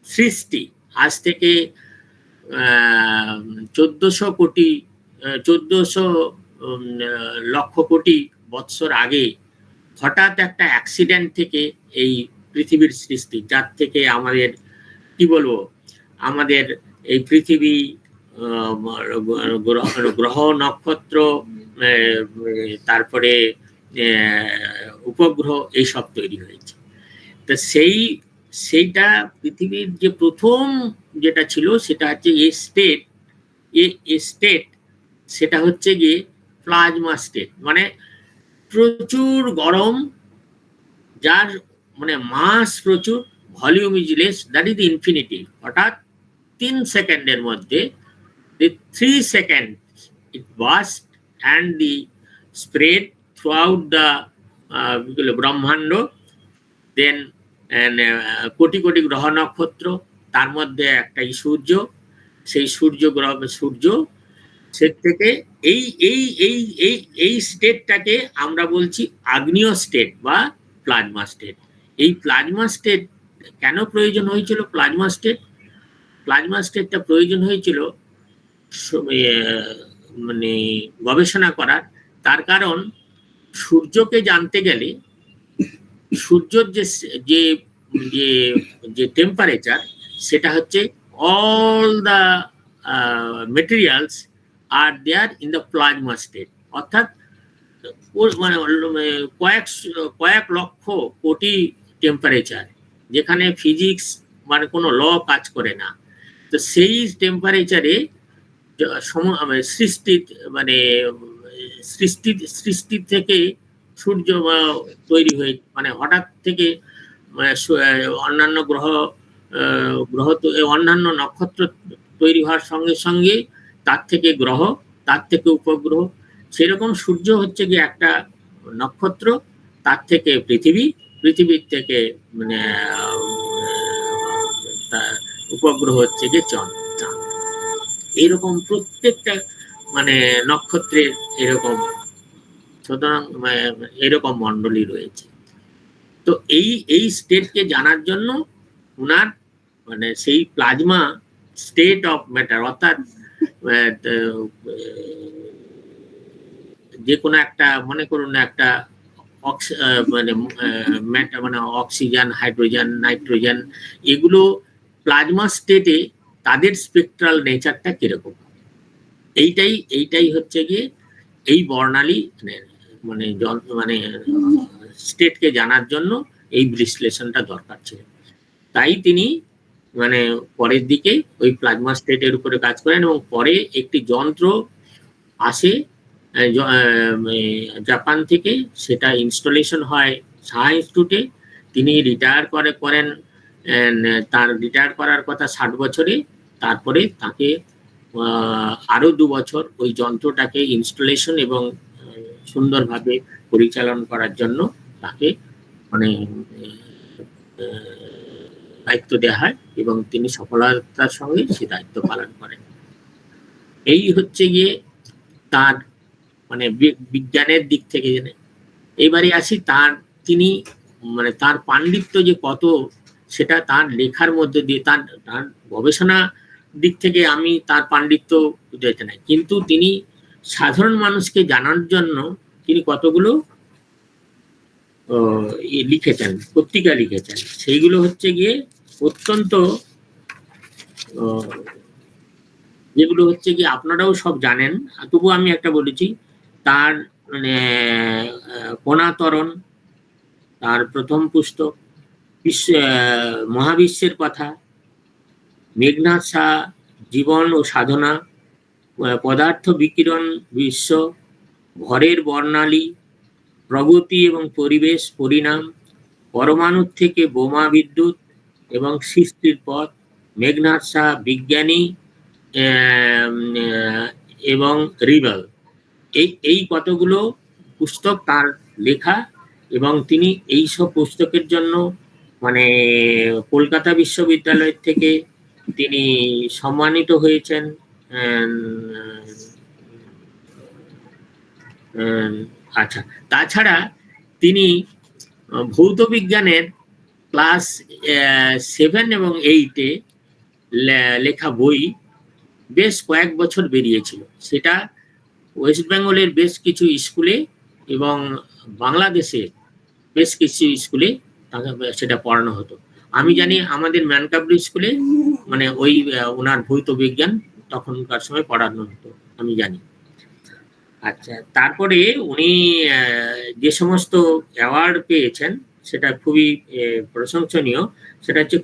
Speaker 3: সৃষ্টি আজ থেকে 1400 লক্ষ কোটি বৎসর আগে হঠাৎ একটা অ্যাক্সিডেন্ট থেকে এই পৃথিবীর সৃষ্টি, যার থেকে আমাদের কি বলবো, আমাদের এই পৃথিবী, গ্রহ, নক্ষত্র, তারপরে উপগ্রহ এইসব তৈরি হয়েছে। তো সেইটা পৃথিবীর যে প্রথম যেটা ছিল সেটা হচ্ছে স্টেট, সেটা হচ্ছে গিয়ে প্লাজমা স্টেট, মানে প্রচুর গরম, যার মানে মাস প্রচুর, volume is less, that is infinity. হঠাৎ 3 সেকেন্ডের মধ্যে, 3 seconds it burst and the spread throughout the ব্রহ্মাণ্ড, দেন কোটি কোটি গ্রহ নক্ষত্র, তার মধ্যে একটাই সূর্য, সেই সূর্য সে থেকে এই স্টেটটাকে আমরা বলছি আগ্নেয় স্টেট বা প্লাজমা স্টেট। এই প্লাজমা স্টেট কেন প্রয়োজন হয়েছিল? প্লাজমা স্টেটটা প্রয়োজন হয়েছিল মানে গবেষণা করার। তার কারণ সূর্যকে জানতে গেলে সূর্যের যে টেম্পারেচার, সেটা হচ্ছে all the materials are there in the plasma state. অর্থাৎ মানে কয়েক লক্ষ কোটি টেম্পারেচার, যেখানে ফিজিক্স মানে কোনো ল কাজ করে না। তো সেই টেম্পারেচারে সৃষ্টি থেকে সূর্য তৈরি হয়ে, মানে হঠাৎ থেকে অন্যান্য অন্যান্য নক্ষত্র তৈরি হওয়ার সঙ্গে সঙ্গে তার থেকে গ্রহ, তার থেকে উপগ্রহ। সেরকম সূর্য হচ্ছে কি একটা নক্ষত্র, তার থেকে পৃথিবীর থেকে মানে উপগ্রহ হচ্ছে যে চাঁদ। এরকম প্রত্যেকটা মানে নক্ষত্রের এরকম মণ্ডলী রয়েছে। তো এই স্টেটকে জানার জন্য উনার মানে সেই প্লাজমা স্টেট অফ ম্যাটার, অর্থাৎ যে কোনো একটা, মনে করুন একটা মানে অক্সিজেন, হাইড্রোজেন, নাইট্রোজেন, এগুলো প্লাজমা স্টেটে তাদের স্পেকট্রাল নেচারটা কিরকম, এইটাই হচ্ছে গিয়ে এই বর্ণালী মানে স্টেটকে জানার জন্য এই বিশ্লেষণটা দরকার ছিল। তাই তিনি মানে পরের দিকে ওই প্লাজমা স্টেটের উপরে কাজ করেন এবং পরে একটি যন্ত্র আসে জাপান থেকে, সেটা ইনস্টলেশন হয় সাহা ইনস্টিটিউটে। তিনি রিটায়ার করেন, তার রিটায়ার করার কথা 60 বছরে। তারপরে তাকে আরো 2 বছর ওই যন্ত্রটাকে ইনস্টলেশন এবং সুন্দরভাবে পরিচালনা করার জন্য তাকে মানে দায়িত্ব দেওয়া হয় এবং তিনি সফলতার সঙ্গে সে দায়িত্ব পালন করেন। এই হচ্ছে গিয়ে তার মানে বিজ্ঞানের দিক থেকে। এবারে আসি তিনি মানে তার পাণ্ডিত্য যে কত, সেটা তার লেখার মধ্যে দিয়ে, তার তার গবেষণা দিক থেকে আমি তার পাণ্ডিত্য বুঝাইতে নাই, কিন্তু তিনি সাধারণ মানুষকে জানার জন্য তিনি কতগুলো লিখেছেন, পত্রিকা লিখেছেন। সেইগুলো হচ্ছে গিয়ে অত্যন্ত যেগুলো হচ্ছে গিয়ে আপনারাও সব জানেন, তবু আমি একটা বলেছি। তার মানে কণাতরণ, তার প্রথম পুস্তক মহাবিশ্বের কথা, মেঘনাদ শাহ জীবন ও সাধনা, পদার্থ বিকিরণ বিশ্ব, ভরের বর্ণালী, প্রগতি এবং পরিবেশ পরিণাম, পরমাণুর থেকে বোমা বিদ্যুৎ এবং সৃষ্টির পথ, মেঘনাদ শাহ বিজ্ঞানী এবং রিবেল, এই কতগুলো পুস্তক তার লেখা। এবং তিনি এই সব পুস্তকের জন্য মানে কলকাতা বিশ্ববিদ্যালয় থেকে তিনি সম্মানিত হয়েছেন। আচ্ছা, তাছাড়া তিনি ভৌত বিজ্ঞানের ক্লাস 7 এবং 8-এ লেখা বই বেশ কয়েক বছর বেরিয়েছিল। সেটা ওয়েস্ট বেঙ্গলের বেশ কিছু স্কুলে এবং বাংলাদেশে বেশ কিছু স্কুলে সেটা পড়ানো হতো। আমি জানি আমাদের ম্যানকাবরি স্কুলে মানে ওই ওনার ভৌত বিজ্ঞান তখনকার সময় পড়ানো হতো, আমি জানি। আচ্ছা, তারপরে উনি যে সমস্ত অ্যাওয়ার্ড পেয়েছেন সেটা খুবই প্রশংসনীয়। সেটা হচ্ছে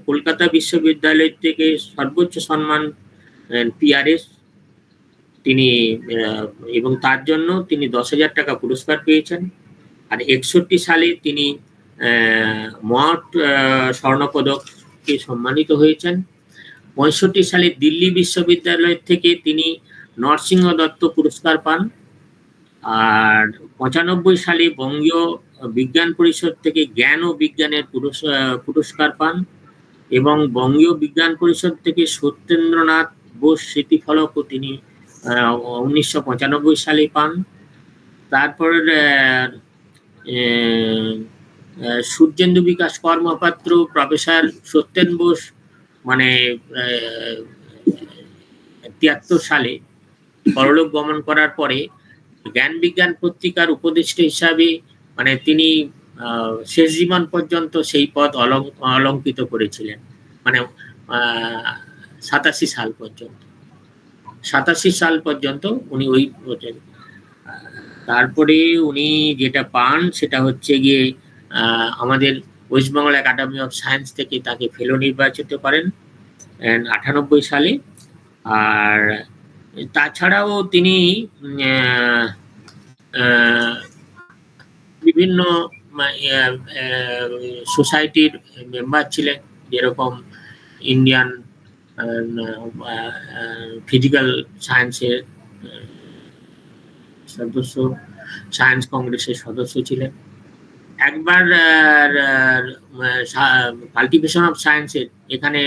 Speaker 3: কলকাতা বিশ্ববিদ্যালয় থেকে সর্বোচ্চ সম্মান পিআরএস তিনি, এবং তার জন্য তিনি 10,000 টাকা পুরস্কার পেয়েছেন। আর 61 সালে তিনি মঠ স্বর্ণপদকে সম্মানিত হয়েছেন। 65 সালে দিল্লি বিশ্ববিদ্যালয় থেকে তিনি নরসিংহ দত্ত পুরস্কার পান। আর 95 সালে বঙ্গীয় বিজ্ঞান পরিষদ থেকে জ্ঞান ও বিজ্ঞানের পুরস্কার পান এবং বঙ্গীয় বিজ্ঞান পরিষদ থেকে সত্যেন্দ্রনাথ বোস স্মৃতিফলকও তিনি 1995 সালে পান। তারপর সূর্যেন্দু বিকাশ কর্মপাত্র, প্রফেসর সত্যেন বোস মানে 73 সালে পরলোক গমন করার পরে জ্ঞান বিজ্ঞান পত্রিকার উপদেষ্টা হিসাবে মানে তিনি শেষ জীবন পর্যন্ত সেই পদ অলঙ্কিত করেছিলেন, মানে 87 সাল পর্যন্ত। 87 সাল পর্যন্ত উনি ওই। তারপরে উনি যেটা পান সেটা হচ্ছে গিয়ে আমাদের West Bengal academy of science থেকে তাকে ফেলো নির্বাচিত করেন 98 সালে। আর তাছাড়াও তিনি বিভিন্ন সোসাইটির মেম্বার ছিলেন, যেরকম ইন্ডিয়ান ফিজিক্যাল সায়েন্সের সদস্য, সায়েন্স কংগ্রেসের সদস্য ছিলেন। একবার কাল্টিভেশন অফ সায়েন্সের এখানে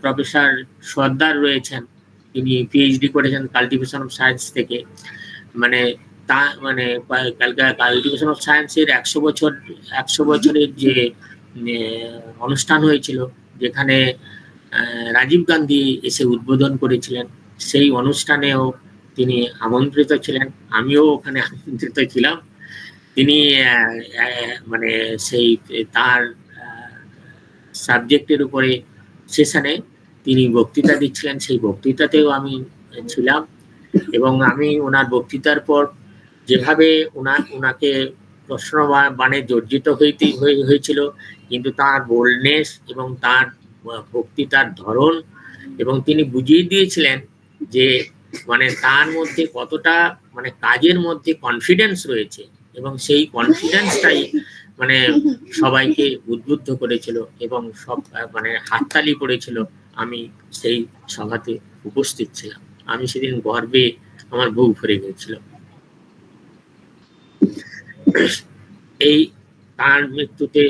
Speaker 3: প্রফেসর সর্দার রয়েছেন, তিনি পিএইচডি করেছেন কাল্টিভেশন অফ সায়েন্স থেকে। মানে তা মানে কাল্টিভেশন অফ সায়েন্সের 100 বছরের যে অনুষ্ঠান হয়েছিল, যেখানে রাজীব গান্ধী এসে উদ্বোধন করেছিলেন, সেই অনুষ্ঠানেও তিনি আমন্ত্রিত ছিলেন। আমিও ওখানে আমন্ত্রিত ছিলাম। তিনি মানে সেই তার সাবজেক্টের উপরে সেশনে তিনি বক্তৃতা দিচ্ছিলেন, সেই বক্তৃতাতেও আমি ছিলাম। এবং আমি ওনার বক্তৃতার পর যেভাবে ওনাকে প্রশ্ন বাণে জর্জিত হয়েছিল, কিন্তু তার বোল্ডনেস এবং তার বক্তৃতার ধরন, এবং তিনি বুঝিয়ে দিয়েছিলেন যে মানে তার মধ্যে কতটা মানে কাজের মধ্যে কনফিডেন্স রয়েছে, এবং সেই কনফিডেন্সটাই মানে সবাইকে উদ্বুদ্ধ করেছিল এবং সব মানে হাততালি পড়েছিল। আমি সেই সভাতে উপস্থিত ছিলাম। আমি সেদিন গর্বে আমার বুক ভরে গিয়েছিল। এই তার মৃত্যুতে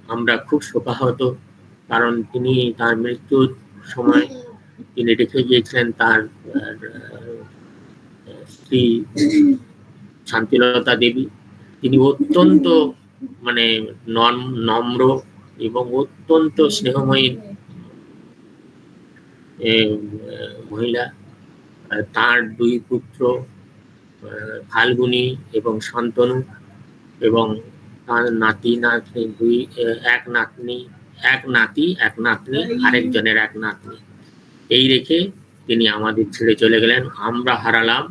Speaker 3: আমরা খুব শোকাহত, কারণ তিনি তার মৃত্যুর সময় তিনি রেখে গিয়েছিলেন তার স্ত্রী শান্তিলতা দেবী। তিনি অত্যন্ত মানে নম্র এবং অত্যন্ত স্নেহময়ী মহিলা। তার 2 পুত্র ফাল্গুনী এবং শান্তনু, এবং তার নাতি নাতনি এক নাতনি, এক নাতি এক নাতনি, আরেকজনের এক নাতনি। এই রেখে তিনি আমাদের ছেড়ে চলে গেলেন। আমরা হারালাম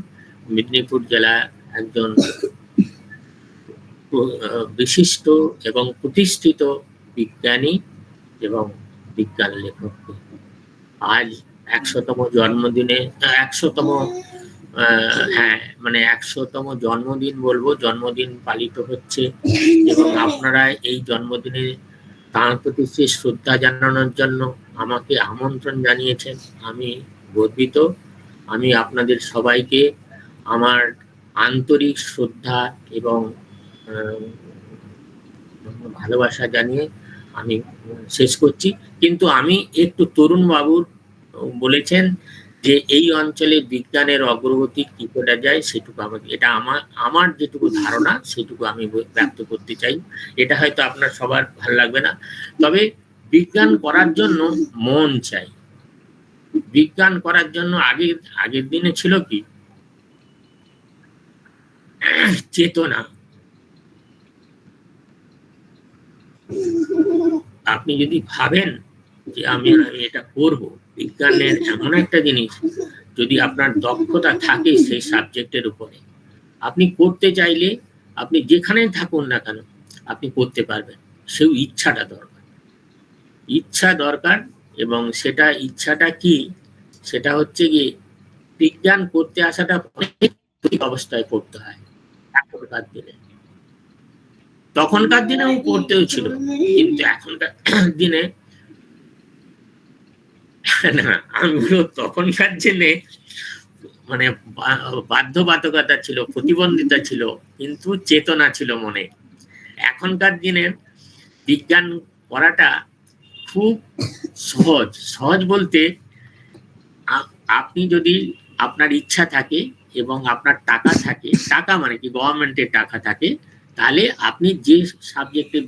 Speaker 3: মেদিনীপুর জেলার একজন বিশিষ্ট এবং প্রতিষ্ঠিত বিজ্ঞানী এবং বিজ্ঞান লেখককে। আজ 100তম জন্মদিনে 100তম 100তম জন্মদিন বলবো, জন্মদিন পালিত হচ্ছে, এবং আপনারা এই জন্মদিনে তাঁর প্রতি শ্রদ্ধা জানানোর জন্য আমাকে আমন্ত্রণ জানিয়েছেন। আমি গর্বিত। আমি আপনাদের সবাইকে আমার আন্তরিক শ্রদ্ধা এবং ভালোবাসা জানিয়ে আমি শেষ করছি। কিন্তু আমি একটু তরুণ বাবুর বলেছেন যে এই অঞ্চলে বিজ্ঞানের অগ্রগতি কি করে যায় সেটুকু আমাকে, এটা আমার যেটুকু ধারণা সেটুকু আমি ব্যক্ত করতে চাই। এটা হয়তো আপনার সবার ভালো লাগবে না, তবে বিজ্ঞান করার জন্য মন চাই। বিজ্ঞান করার জন্য আগের দিনে ছিল কি চেতনা। আপনি যদি ভাবেন যে আমি এটা করব, বিজ্ঞানের এমন একটা জিনিস, যদি আপনার দক্ষতা থাকে সেই সাবজেক্টের উপরে, আপনি করতে চাইলে আপনি যেখানে থাকুন না কেন আপনি করতে পারবেন। সেই ইচ্ছাটা দরকার, ইচ্ছা দরকার। এবং সেটা ইচ্ছাটা কি, সেটা হচ্ছে কি বিজ্ঞান করতে আসাটা অনেক অবস্থায় করতে হয়। এখনকার দিনে, তখনকার দিনেও করতেও ছিল, কিন্তু এখনকার দিনে না, আমি বলবো তখনকার দিনে মানে বাধ্যবাধকতা ছিল, প্রতিবন্ধিতা ছিল, কিন্তু চেতনা ছিল মনে। এখনকার দিনের বিজ্ঞান করাটা খুব সহজ। সহজ বলতে আপনি যদি আপনার ইচ্ছা থাকে এবং আপনার টাকা থাকে, টাকা মানে কি গভর্নমেন্টের টাকা থাকে, তাহলে আপনি যে সাবজেক্টে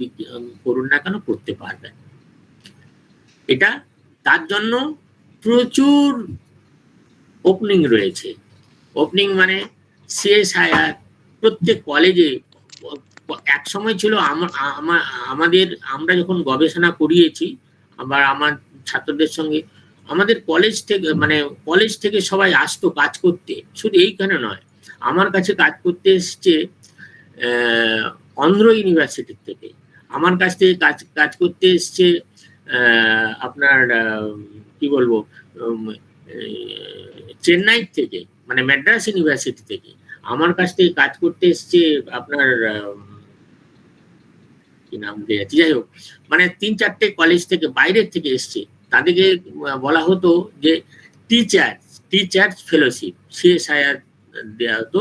Speaker 3: করুন না কেন করতে পারবেন। এটা তার জন্য প্রচুর ওপেনিং রয়েছে। ওপেনিং মানে সিএসআইআর প্রত্যেক কলেজে। এক সময় ছিল আমাদের, আমরা যখন গবেষণা করিয়েছি আবার আমার ছাত্রদের সঙ্গে, আমাদের কলেজ থেকে সবাই আসতো কাজ করতে। শুধু এইখানে নয়, আমার কাছে কাজ করতে এসছে অন্ধ্র ইউনিভার্সিটির থেকে, আমার কাছ থেকে কাজ করতে এসছে আপনার কি বলবো চেন্নাই থেকে, মানে ম্যাড্রাস ইউনিভার্সিটি থেকে আমার কাছ থেকে কাজ করতে এসছে আপনার কি নাম দিয়ে যাচ্ছে, যাই হোক, মানে 3-4টে কলেজ থেকে বাইরের থেকে এসছে। তাদেরকে বলা হতো যে টিচার ফেলোশিপ, সিএসআইআর দেওয়া হতো।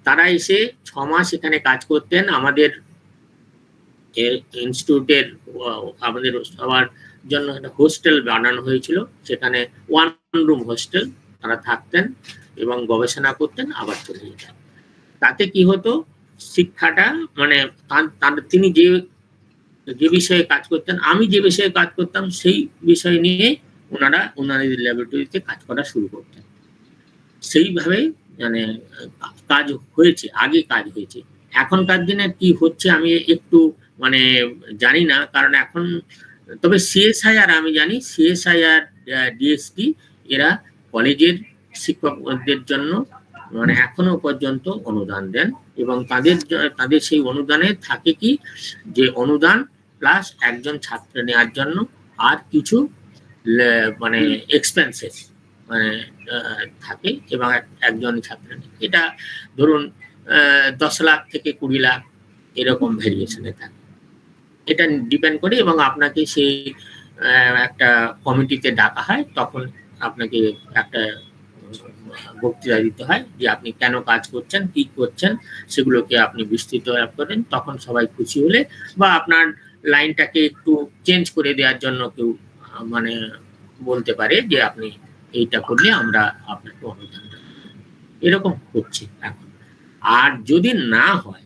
Speaker 3: তারা এসে 6 মাস এখানে কাজ করতেন। আমাদের ইনস্টিটিউটের আমাদের সবার জন্য একটা হোস্টেল বানানো হয়েছিল, সেখানে 1 রুম হোস্টেল। তারা থাকতেন এবং গবেষণা করতেন, আবার চলে যেতেন। তাতে কি হতো, শিক্ষাটা মানে তিনি যে বিষয়ে কাজ করতেন, আমি যে বিষয়ে কাজ করতাম, সেই বিষয় নিয়ে ওনাদের ল্যাবরেটরিতে কাজ করা শুরু করতেন। সেইভাবে মানে কাজ হয়েছে, আগে কাজ হয়েছে। এখনকার দিনে কি হচ্ছে আমি একটু মানে জানি না, কারণ এখন তবে সিএসআইআর আমি জানি, সিএসআইআর ডিএসটি এরা কলেজের শিক্ষকদের জন্য মানে এখনো পর্যন্ত অনুদান দেন, এবং তাদের সেই অনুদানে থাকে কি যে অনুদান প্লাস একজন ছাত্র নেওয়ার জন্য আর কিছু মানে এক্সপেন্সেস মানে থাকে, এবং একজন ছাত্র নেয়। এটা ধরুন 10 লাখ থেকে 20 লাখ এরকম ভেরিয়েশনে থাকে। এটা ডিপেন্ড করে, এবং আপনাকে সেই একটা কমিটিতে ডাকা হয়, তখন আপনাকে একটা বক্তৃতা দিতে হয় যে আপনি কেন কাজ করছেন, কি করছেন, সেগুলোকে আপনি বিস্তৃত করেন। তখন সবাই খুশি হলে বা আপনার লাইনটাকে একটু চেঞ্জ করে দেওয়ার জন্য কেউ মানে বলতে পারে যে আপনি এইটা করলে আমরা আপনাকে অনুদান দেব। এরকম হচ্ছে এখন। আর যদি না হয়,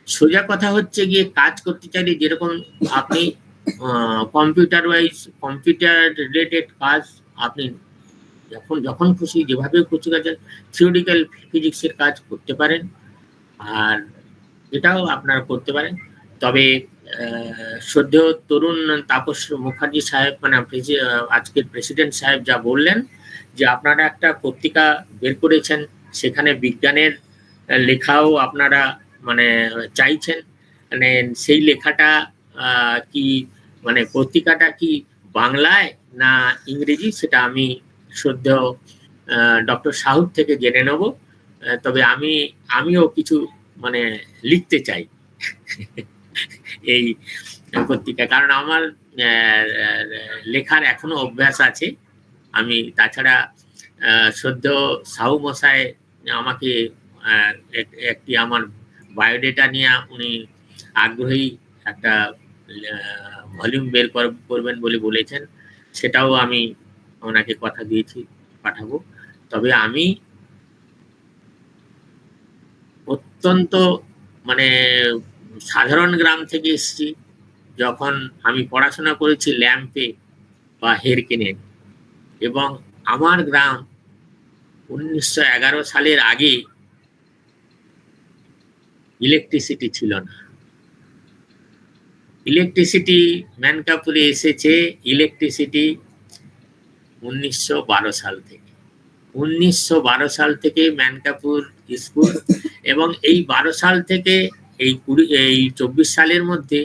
Speaker 3: সোজা কথা হচ্ছে গিয়ে কাজ করতে চাইলে যেরকম আপনি কম্পিউটার রিলেটেড কাজ আপনি যখন খুশি যেভাবে খুশি কাজের থিওরিটিক্যাল ফিজিক্সের কাজ করতে পারেন, আর এটাও আপনারা করতে পারেন। তবে শ্রদ্ধেয় তরুণ তাপস মুখার্জি সাহেব মানে আজকের প্রেসিডেন্ট সাহেব যা বললেন যে আপনারা একটা পত্রিকা বের করেছেন, সেখানে বিজ্ঞানের লেখাও আপনারা মানে চাইছেন, মানে সেই লেখাটা কি মানে পত্রিকাটা কি বাংলায় না ইংরেজি, সেটা আমি শ্রদ্ধেয় ডক্টর সাহুর থেকে জেনে নেব। তবে আমিও কিছু মানে লিখতে চাই এই পত্রিকা, কারণ আমার লেখার এখনো অভ্যাস আছে। আমি তাছাড়া শ্রদ্ধেয় সাহু মশাই আমাকে একটি আমার বায়োডেটা নিয়ে উনি আগ্রহী, একটা ভলিউম বের করবেন বলে বলেছেন, সেটাও আমি ওনাকে কথা দিয়েছি পাঠাবো। তবে আমি অত্যন্ত মানে সাধারণ গ্রাম থেকে এসেছি। যখন আমি পড়াশোনা করেছি ল্যাম্পে বা হেরকেনে, এবং আমার গ্রাম 1911 সালের আগে ইলেকট্রিসিটি ছিল না। ইলেকট্রিসিটি ম্যানকাপুরে এসেছে ইলেকট্রিসিটি 1912 সাল থেকে। 1912 সাল থেকে ম্যানকাপুর স্কুল, এবং এই 12 সাল থেকে এই 24 সালের মধ্যে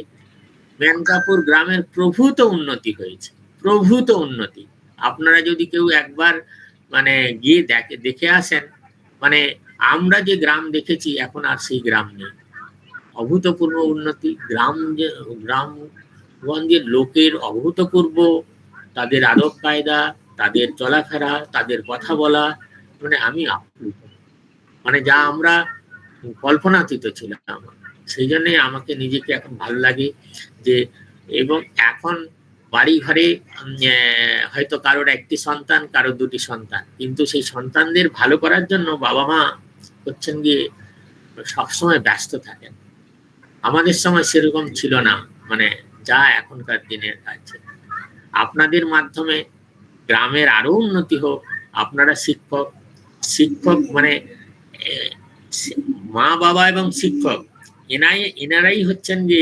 Speaker 3: ম্যানকাপুর গ্রামের প্রভূত উন্নতি হয়েছে, প্রভূত উন্নতি। আপনারা যদি কেউ একবার মানে গিয়ে দেখে আসেন, মানে আমরা যে গ্রাম দেখেছি এখন আর সেই গ্রাম নেই। অভূতপূর্ব উন্নতি, গ্রামগঞ্জের লোকের অভূতপূর্ব, তাদের আদব কায়দা, তাদের চলাফেরা, তাদের কথা বলা, মানে আমি আপ্লুত, মানে যা আমরা কল্পনাতীত ছিলাম। সেই জন্যে আমাকে নিজেকে এখন ভালো লাগে যে, এবং এখন বাড়ি ঘরে হয়তো কারোর একটি সন্তান, কারোর দুটি সন্তান, কিন্তু সেই সন্তানদের ভালো করার জন্য বাবা মা হচ্ছেন গিয়ে সবসময় ব্যস্ত থাকেন। আমাদের সময় সেরকম ছিল না, মানে যা এখনকার দিনের আছে। আপনাদের মাধ্যমে গ্রামের আরো উন্নতি হোক। আপনারা শিক্ষক মানে মা বাবা এবং শিক্ষক এনারাই হচ্ছেন যে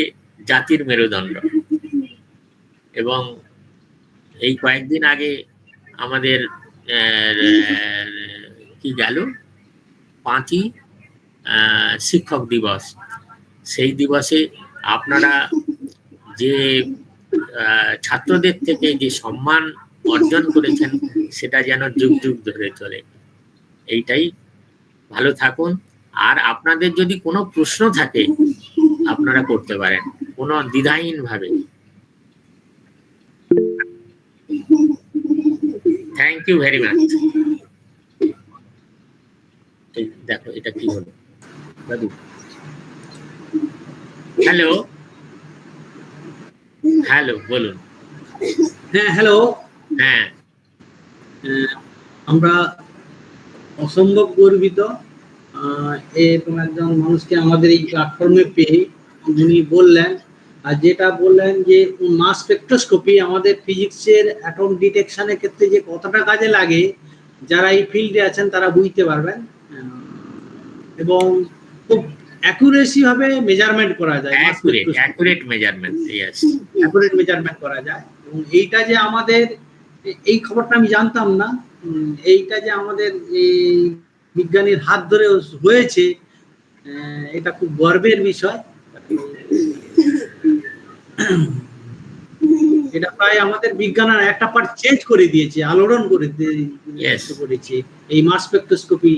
Speaker 3: জাতির মেরুদণ্ড। এবং এই কয়েকদিন আগে আমাদের কি গেল 5ই শিক্ষক দিবস, সেই দিবসে আপনারা যে ছাত্রদের থেকে যে সম্মান অর্জন করেছেন সেটা যেন যুগ যুগ ধরে চলে। এইটাই, ভালো থাকুন। আর আপনাদের যদি কোনো প্রশ্ন থাকে আপনারা করতে পারেন কোনো দ্বিধাহীন ভাবে। Thank you very much. দেখো এটা কি হলো দাদু? হ্যালো হ্যালো, বলুন।
Speaker 1: হ্যাঁ, হ্যালো।
Speaker 3: হ্যাঁ,
Speaker 1: আমরা অসম্ভব গর্বিত এরকম একজন মানুষকে আমাদের এই প্ল্যাটফর্মে পেয়ে। উনি বললেন, আর যেটা বললেন যে মাস স্পেকট্রোস্কোপি আমাদের ফিজিক্সের অ্যাটম ডিটেকশনের ক্ষেত্রে যে কতটা কাজে লাগে, যারা এই ফিল্ডে আছেন তারা বুঝতে পারবেন। এবং খুব অ্যাকুরেসি ভাবে মেজারমেন্ট করা যায়,
Speaker 3: অ্যাকুরেট মেজারমেন্ট
Speaker 1: করা যায়। এবং এইটা যে আমাদের, এই খবরটা আমি জানতাম না, এইটা যে আমাদের এই বিজ্ঞানীর হাত ধরে হয়েছে, এটা খুব গর্বের বিষয়। এটা প্রায় আমাদের বিজ্ঞানের একটা পার্ট চেঞ্জ করে দিয়েছে, আলোড়ন করে করেছে এই মাস স্পেকট্রোস্কোপি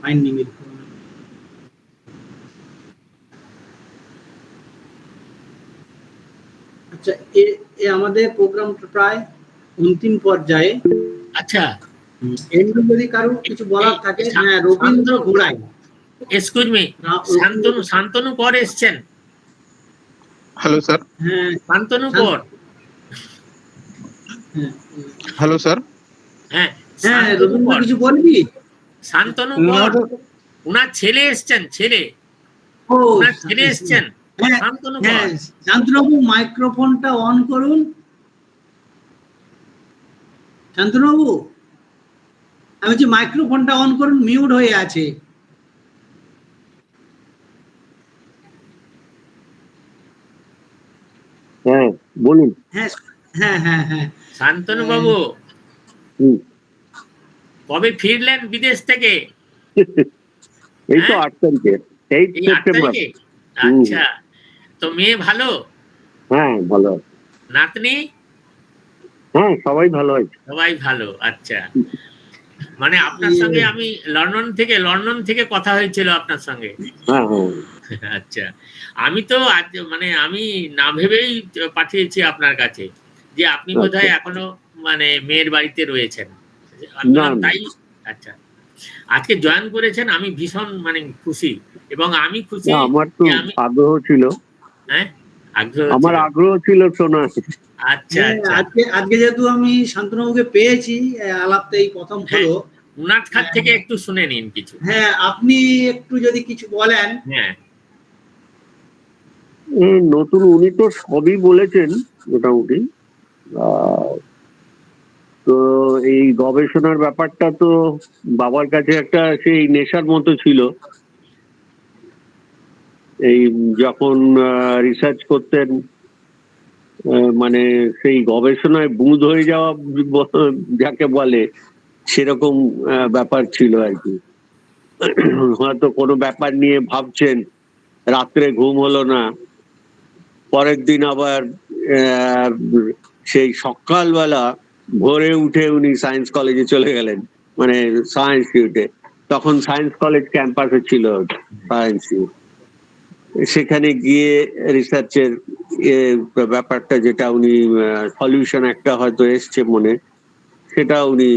Speaker 1: ফাইন্ডিং এর। আচ্ছা, আমাদের প্রোগ্রামটা প্রায় অন্তিম পর্যায়ে।
Speaker 3: আচ্ছা,
Speaker 1: এমনি যদি কারো কিছু বলার থাকে। হ্যাঁ, রবীন্দ্র ঘোড়াই।
Speaker 3: এক্সকিউজ মি, শান্তনু কর এসেছেন।
Speaker 4: Hello sir.
Speaker 1: হ্যাঁ,
Speaker 3: শান্তনু কর।
Speaker 4: Hello sir.
Speaker 3: হ্যাঁ
Speaker 1: হ্যাঁ, রবীন্দ্র কিছু বলবি?
Speaker 3: শান্তনু কর, ওনার ছেলে এসেছেন, ছেলে এসেছেন।
Speaker 1: হ্যাঁ
Speaker 3: শান্তনু
Speaker 1: হ্যাঁ
Speaker 3: কর।
Speaker 1: শান্তনুবাবু মাইক্রোফোনটা অন করুন। শান্তনুবাবু, আমি বলছি মাইক্রোফোনটা অন করুন, মিউট হয়ে আছে।
Speaker 5: হ্যাঁ বলুন।
Speaker 1: হ্যাঁ হ্যাঁ হ্যাঁ হ্যাঁ
Speaker 3: শান্তনু বাবু
Speaker 5: হুম।
Speaker 3: কবে ফিরলেন বিদেশ থেকে?
Speaker 5: এই তো
Speaker 3: হ্যাঁ?
Speaker 5: 8 তারিখে, 8
Speaker 3: এই 8
Speaker 5: সেপ্টেম্বর।
Speaker 3: তারিখে?
Speaker 5: হুম।
Speaker 3: আচ্ছা, তো মেয়ে ভালো?
Speaker 5: হ্যাঁ ভালো আছে।
Speaker 3: নাতনি?
Speaker 5: হ্যাঁ সবাই ভালো আছে।
Speaker 3: সবাই ভালো, আচ্ছা। মানে আপনার সঙ্গে আমি লন্ডন থেকে কথা হয়েছিল আপনার সঙ্গে।
Speaker 5: হ্যাঁ হ্যাঁ
Speaker 3: আচ্ছা, আমি তো আজ মানে আমি না ভেবেই পাঠিয়েছি আপনার কাছে যে আপনি বোধহয়
Speaker 5: আচ্ছা।
Speaker 3: এখনো মানে মেয়ের বাড়িতে রয়েছেন। আমি
Speaker 5: না
Speaker 3: বললাম
Speaker 5: না
Speaker 3: তাই। আচ্ছা, আজকে জয়েন করেছেন, আমি ভীষণ মানে খুশি, এবং আমি খুশি
Speaker 5: না, আমার তো
Speaker 3: যে আমি
Speaker 5: আগ্রহ ছিল,
Speaker 3: হ্যাঁ আগ্রহ
Speaker 5: আমার
Speaker 3: ছিল।
Speaker 5: আগ্রহ ছিল শোনার।
Speaker 3: আচ্ছা
Speaker 1: হ্যাঁ,
Speaker 3: আচ্ছা,
Speaker 1: আজকে যেহেতু আমি শান্তনুবাবুকে পেয়েছি, আলাপটা এই প্রথম
Speaker 3: হ্যাঁ
Speaker 1: হলো।
Speaker 3: উনার কাছ থেকে একটু শুনে নিন কিছু।
Speaker 1: হ্যাঁ, আপনি একটু যদি কিছু বলেন।
Speaker 3: হ্যাঁ
Speaker 5: নতুন উনি তো সবই বলেছেন মোটামুটি। আহ, তো এই গবেষণার ব্যাপারটা তো বাবার কাছে একটা সেই নেশার মতো ছিল। এই যখন রিসার্চ করতেন, মানে সেই গবেষণায় বুঁদ হয়ে যাওয়া যাকে বলে, সেরকম ব্যাপার ছিল আর কি। হয়তো কোনো ব্যাপার নিয়ে ভাবছেন, রাত্রে ঘুম হলো না, পরের দিন আবার আহ, সেই সকালবেলা ভোরে উঠে উনি সায়েন্স কলেজে চলে গেলেন, মানে সায়েন্স ইনস্টিটিউটে। তখন সায়েন্স কলেজ ক্যাম্পাসে ছিল সায়েন্স, সেখানে গিয়ে রিসার্চের ব্যাপারটা যেটা উনি সলিউশন একটা হয়তো এসছে মনে, সেটা উনি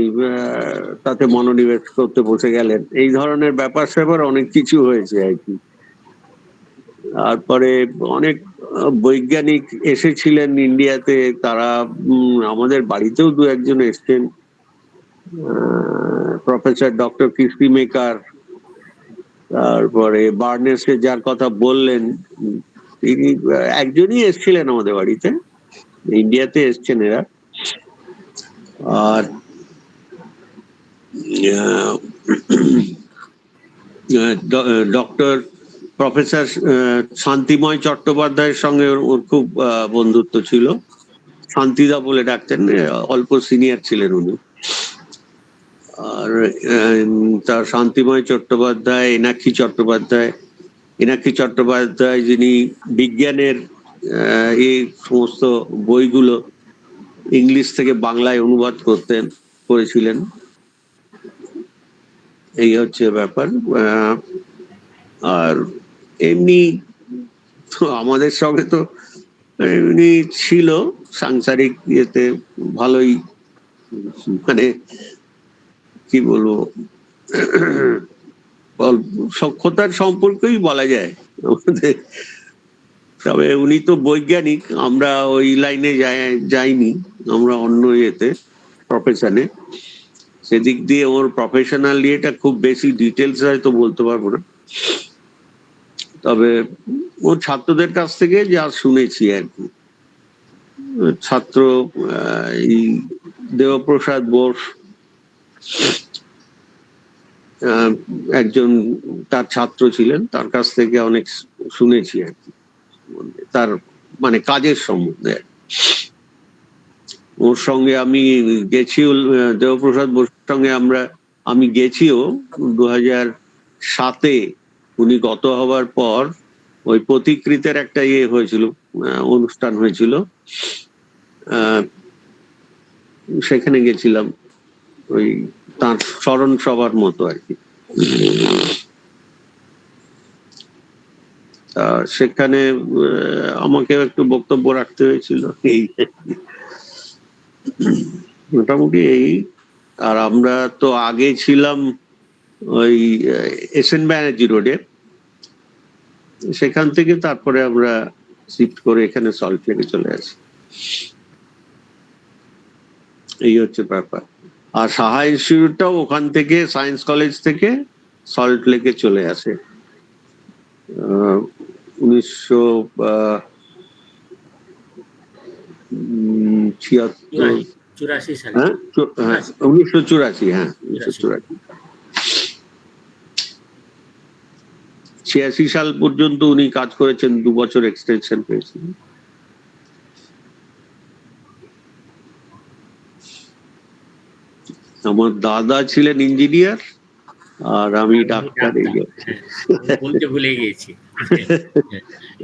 Speaker 5: তাতে মনোনিবেশ করতে বসে গেলেন। এই ধরনের ব্যাপার স্যাপার অনেক কিছু হয়েছে আর কি। তারপরে অনেক বৈজ্ঞানিক এসেছিলেন ইন্ডিয়াতে, তারা আমাদের বাড়িতেও দু একজন এসছেন। প্রফেসর ডক্টর কিস্তি মেকার, তারপরে বার্নেসে যার কথা বললেন, তিনি একজনই এসেছিলেন আমাদের বাড়িতে, ইন্ডিয়াতে এসছেন এরা। আর ডক্টর প্রফেসর শান্তিময় চট্টোপাধ্যায়ের সঙ্গে ওর খুব বন্ধুত্ব ছিল। শান্তিদা বলে ডাকতেন, অল্প সিনিয়র ছিলেন উনি। আর তার শান্তিময় চট্টোপাধ্যায়, এনাক্ষী চট্টোপাধ্যায় যিনি বিজ্ঞানের এই সমস্ত বইগুলো ইংলিশ থেকে বাংলায় অনুবাদ করেছিলেন। এই হচ্ছে ব্যাপার। আর এমনি তো আমাদের সঙ্গে তো এমনি ছিল সাংসারিক ইয়েতে ভালোই, মানে কি বলবো, সখ্যতার সম্পর্কই বলা যায় আমাদের। তবে উনি তো বৈজ্ঞানিক, আমরা ওই লাইনে যাইনি, আমরা অন্য ইয়েতে প্রফেশনে। সেদিক দিয়ে ওর প্রফেশনাল ইয়েটা খুব বেশি ডিটেলস হয়তো বলতে পারবো না, তবে ওর ছাত্রদের কাছ থেকে যা শুনেছি আর কি। ছাত্র এই দেবপ্রসাদ বোস একজন তার ছাত্র ছিলেন, তার কাছ থেকে অনেক শুনেছি আর কি, তার মানে কাজের সম্বন্ধে। ওর সঙ্গে আমি গেছি, দেবপ্রসাদ বোসের সঙ্গে আমি গেছিও 2007-এ। উনি গত হবার পর ওই প্রতিকৃতের একটা ইয়ে হয়েছিল, অনুষ্ঠান হয়েছিল, সেখানে গেছিলাম, ওই তার স্মরণ সভার মতো আর কি। সেখানে আমাকে একটু বক্তব্য রাখতে হয়েছিল, এই মোটামুটি এই। আর আমরা তো আগে ছিলাম ওই SN ব্যানার্জি রোডে, সেখান থেকে তারপরে আমরা শিফট করে এখানে সল্ট লেকে চলে আসি। এই হচ্ছে ব্যাপার। আর সাহা ইনস্টিটিউটটাও ওখান থেকে, সায়েন্স কলেজ থেকে সল্ট লেকে চলে আসে। 1976
Speaker 3: 84 সালে।
Speaker 5: হ্যাঁ 1984, হ্যাঁ 1984। 86 সাল পর্যন্ত উনি কাজ করেছেন, 2 বছর এক্সটেনশন পেয়েছেন। আমার দাদা ছিলেন ইঞ্জিনিয়ার আর আমি ডাক্তার।
Speaker 3: বলতে ভুলে গিয়েছি।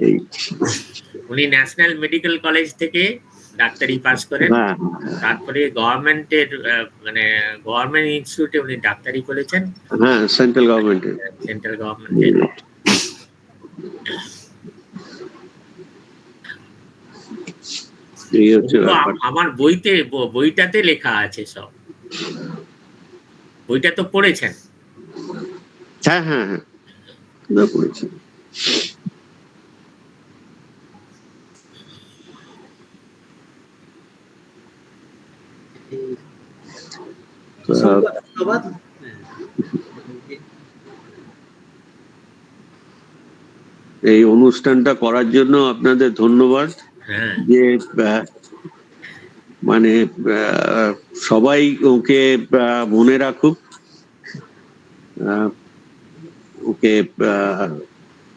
Speaker 5: এই
Speaker 3: উনি ন্যাশনাল মেডিকেল কলেজ থেকে ডাক্তারি পাস করেন,
Speaker 5: হ্যাঁ
Speaker 3: তারপরে গভর্নমেন্টের মানে গভর্নমেন্ট ইনস্টিটিউটে উনি ডাক্তারি করেছেন,
Speaker 5: হ্যাঁ সেন্ট্রাল গভর্নমেন্টের।
Speaker 3: সেন্ট্রাল গভর্নমেন্টের।
Speaker 5: এই হচ্ছে ব্যাপার।
Speaker 3: আমার বইটাতে লেখা আছে সব। বইটা তো পড়েছেন?
Speaker 5: হ্যাঁ হ্যাঁ হ্যাঁ পড়েছি।
Speaker 1: ধন্যবাদ।
Speaker 5: এই অনুষ্ঠানটা করার জন্য আপনাদের ধন্যবাদ। যে মানে সবাই ওকে মনে রাখুক, ওকে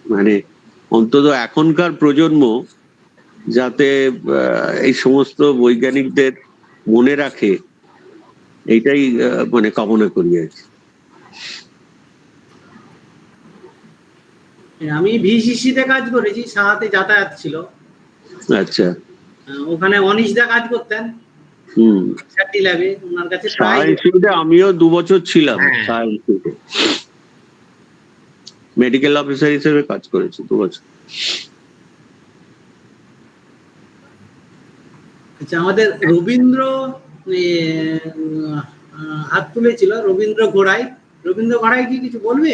Speaker 5: মানে অন্তত এখনকার প্রজন্ম যাতে এই সমস্ত বৈজ্ঞানিকদের মনে রাখে, এইটাই মানে কামনা করি আর কি।
Speaker 1: আমি ভিসিসিতে কাজ করেছি, সাহাতে যাতায়াত ছিল।
Speaker 5: আচ্ছা,
Speaker 1: ওখানে অনিশদা কাজ করতেন স্যাটি ল্যাবে, ওনার কাছে প্রায়।
Speaker 5: আমিও 2 বছর ছিলাম মেডিকেল অফিসার হিসেবে কাজ করেছি 2 বছর।
Speaker 1: আচ্ছা, আমাদের রবীন্দ্র হাত তুলেছিল, রবীন্দ্র ঘোড়াই। রবীন্দ্র ঘোড়াই কি কিছু বলবে?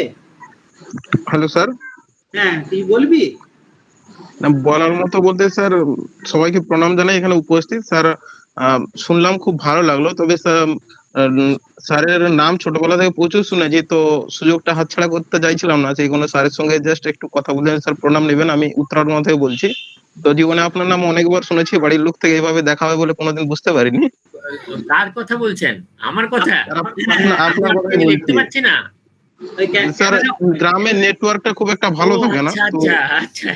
Speaker 4: Hello sir.
Speaker 1: হ্যাঁ, কি বলবি?
Speaker 4: বলার মতো বলতে স্যার, সবাইকে প্রণাম জানাই এখানে উপস্থিত। স্যার শুনলাম, খুব ভালো লাগলো। তবে স্যারের নাম ছোটবেলা থেকে প্রচুর শুনেছি, তো সুযোগটা হাতছাড়া করতে চাইছিলাম না। সেই কোনো স্যারের সঙ্গে জাস্ট একটু কথা বলে স্যার প্রণাম নেবেন। আমি উত্তরাখণ্ড থেকে বলছি। তো জীবনে আপনার নাম অনেকবার শুনেছি, বাড়ির লোক থেকে এইভাবে দেখা হবে বলে কোনোদিন বুঝতে পারিনি।
Speaker 3: কার কথা বলছেন? আমার কথা?
Speaker 4: আপনার কথাই
Speaker 3: দেখতে
Speaker 4: বলছি
Speaker 3: পাচ্ছি না
Speaker 4: স্যার। গ্রামের নেটওয়ার্কটা খুব একটা ভালো থাকে না।
Speaker 5: দেখা যাচ্ছে, আচ্ছা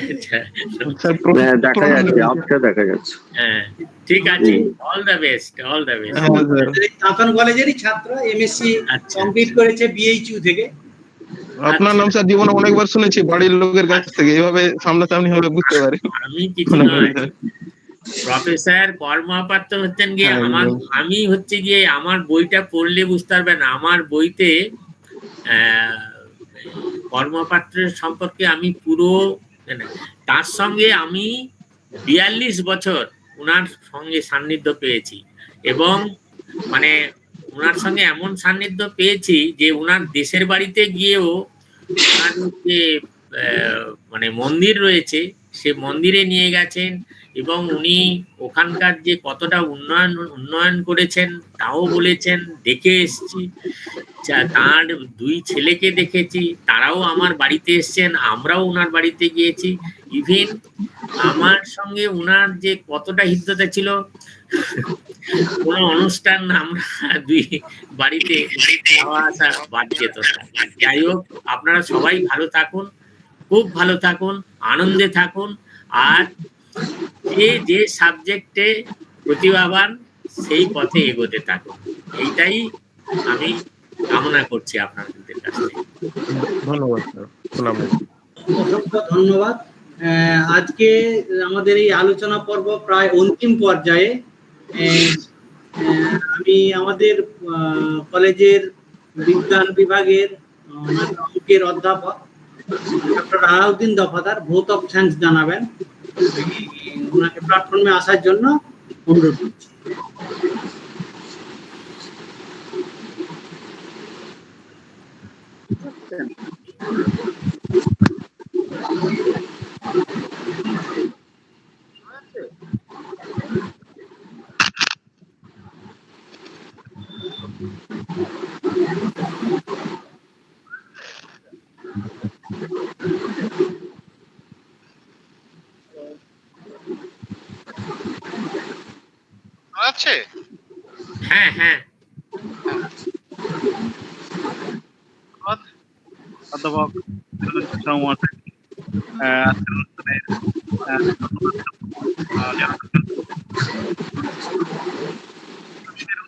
Speaker 5: দেখা যাচ্ছে।
Speaker 3: হ্যাঁ, ঠিক আছে। All the best, all the best.
Speaker 1: কাতন কলেজেরই ছাত্র, এমএসসি কমপ্লিট করেছে বিএইচইউ থেকে।
Speaker 4: আপনার নাম স্যার জীবনে অনেকবার শুনেছি বাড়ির লোকের কাছ থেকে, এইভাবে সামনাসামনি হলে বুঝতে পারি।
Speaker 3: আমি কিছু নয়, প্রফেসর কর্মপাত্র হচ্ছেন গিয়ে আমি হচ্ছে গিয়ে আমার বইটা পড়লে বুঝতে পারবেন। আমার বইতে কর্মপাত্রের সম্পর্কে আমি পুরো, তার সঙ্গে আমি 42 বছর উনার সঙ্গে সান্নিধ্য পেয়েছি, এবং মানে উনার সঙ্গে এমন সান্নিধ্য পেয়েছি যে উনার দেশের বাড়িতে গিয়েও উনার যে মানে মন্দির রয়েছে, সে মন্দিরে নিয়ে গেছেন, এবং উনি ওখানকার যে কতটা উন্নয়ন করেছেন তাও বলেছেন। দেখে এসছি, তার 2 ছেলেকে দেখেছি, তারাও আমার বাড়িতে এসছেন, আমরাও উনার বাড়িতে গিয়েছি। ইভেন আমার সঙ্গে উনার যে কতটা হৃদ্যতা ছিল, কোন অনুষ্ঠান আমরা 2 বাড়িতে যাওয়া আসা বাদ যেত না। যাই হোক, আপনারা সবাই ভালো থাকুন, খুব ভালো থাকুন, আনন্দে থাকুন, আর যে সাবজেক্টে প্রতিভাবান সেই পথে এগোতে থাকুন। এইটাই আমি কামনা করছি আপনাদের কাছ থেকে।
Speaker 4: ধন্যবাদ স্যার।
Speaker 1: অসংখ্য ধন্যবাদ। আজকে আমাদের এই আলোচনা পর্ব প্রায় অন্তিম পর্যায়ে। আমি আমাদের কলেজের বিজ্ঞান বিভাগের অঙ্কের অধ্যাপক doctor Alauddin Dafadar vote of thanks জানাবেন। ওনাকে প্ল্যাটফর্মে আসার জন্য অনুরোধ করছি।
Speaker 6: যাচ্ছে?
Speaker 3: হ্যাঁ হ্যাঁ
Speaker 6: ধন্যবাদ অধ্যাপক মহাশয় আজকের অনুষ্ঠানে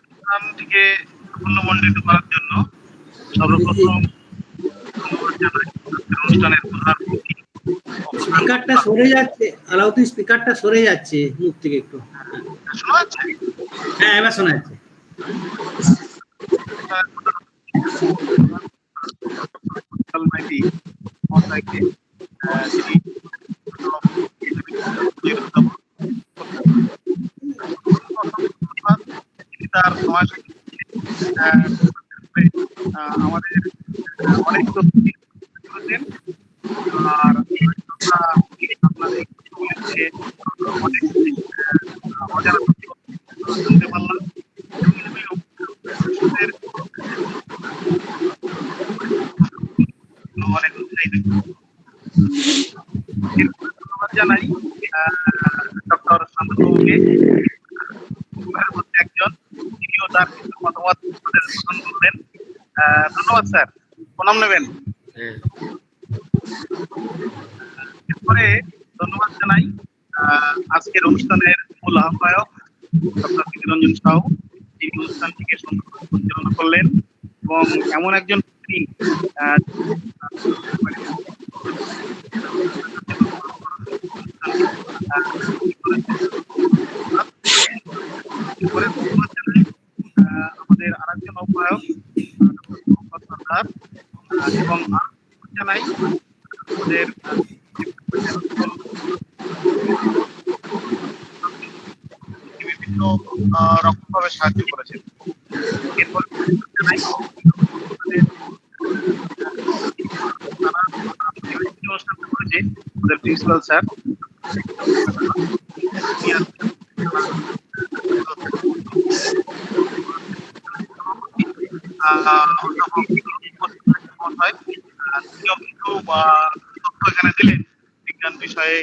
Speaker 6: অনুষ্ঠানটিকে সাফল্যমণ্ডিত করার জন্য সর্বপ্রথম ধন্যবাদ জানাই অনুষ্ঠানের প্রধান অতিথি।
Speaker 1: স্পিকারটা সরে যাচ্ছে, আলাউদ্দিন স্পিকারটা সরে যাচ্ছে মুখ থেকে একটু।
Speaker 6: শোনা যাচ্ছে?
Speaker 1: হ্যাঁ, এবার শোনা যাচ্ছে।
Speaker 6: মাইতি মহাশয়কে যিনি তিনি তার সময় আমাদের অনেক তথ্য করেছেন। আর আপনাদের যে অনেক অজানা তথ্য জানতে পারলাম। অনেক উৎসাহিত ধন্যবাদ জানাই ডক্টর শান্তনুকে, একজন তিনিও তার কিছু মতামত প্রদান করলেন। ধন্যবাদ স্যার, প্রণাম নেবেন। এরপরে ধন্যবাদ জানাই আজকের অনুষ্ঠানের মূল আহ্বায়ক ডক্টর রঞ্জন সাউ, যিনি অনুষ্ঠানটিকে সুন্দরভাবে পরিচালনা করলেন এবং এমন একজন ব্যক্তি আমাদের আরেকজন আহ্বায়ক সরকার এবং জানাই আমাদের বিভিন্ন রকমভাবে সাহায্য করেছেন। এরপর জানাই অনুষ্ঠান করেছে আমাদের প্রিন্সিপাল স্যার। এখানে দিলেন বিজ্ঞান বিষয়ে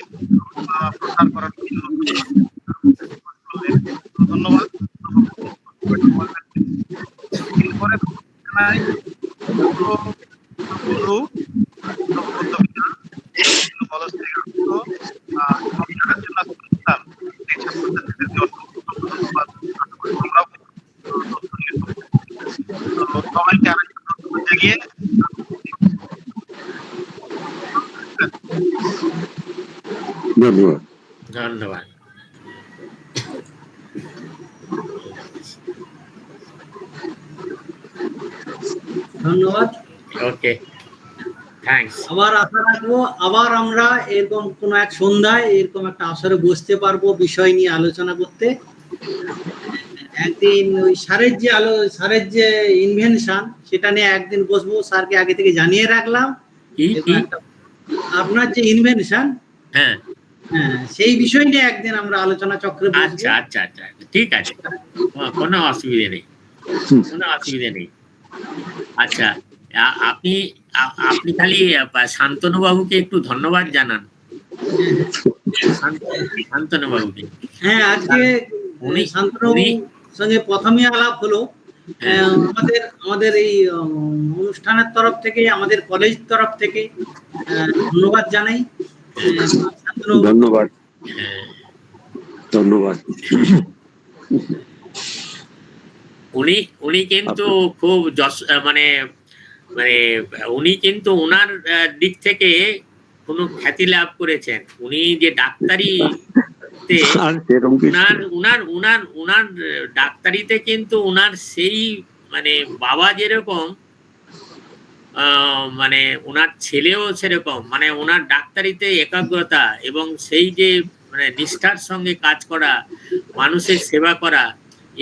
Speaker 6: প্রচার করার জন্য ধন্যবাদ। এরপরে সবাইকে জানিয়ে
Speaker 5: ধন্যবাদ।
Speaker 3: ধন্যবাদ।
Speaker 1: ধন্যবাদ।
Speaker 3: ওকে, থ্যাঙ্কস।
Speaker 1: আবার আশা রাখবো আবার আমরা এরকম কোন এক সন্ধ্যায় এরকম একটা আসরে বসতে পারবো বিষয় নিয়ে আলোচনা করতে। একদিন ওই স্যারের যে ইনভেনশন সেটা নিয়ে একদিন বসবো, স্যারকে আগে থেকে জানিয়ে রাখলাম। আপনার যে ইনভেনশন,
Speaker 3: হ্যাঁ
Speaker 1: হ্যাঁ, সেই বিষয় নিয়ে একদিন আমরা আলোচনা চক্রে বসবো।
Speaker 3: আচ্ছা আচ্ছা আচ্ছা, ঠিক আছে, কোনো অসুবিধা নেই, কোনো অসুবিধা নেই। আচ্ছা, আপনি আপনি খালি শান্তনু বাবুকে একটু ধন্যবাদ জানান। শান্তনু বাবুকে।
Speaker 1: হ্যাঁ, আজকে শান্তনুর সঙ্গে প্রথমে আলাপ হলো। আমাদের এই অনুষ্ঠানের তরফ থেকে, আমাদের কলেজ তরফ থেকে ধন্যবাদ জানাই।
Speaker 5: ধন্যবাদ, ধন্যবাদ।
Speaker 3: উনি কিন্তু খুব মানে মানে উনি কিন্তু ওনার দিক থেকে কোনো খ্যাতি লাভ করেছেন। উনি যে ডাক্তারি উনার ডাক্তারিতে কিন্তু উনার সেই মানে বাবা যেরকম মানে ওনার ছেলেও সেরকম, মানে ওনার ডাক্তারিতে একাগ্রতা এবং সেই যে মানে নিষ্ঠার সঙ্গে কাজ করা, মানুষের সেবা করা,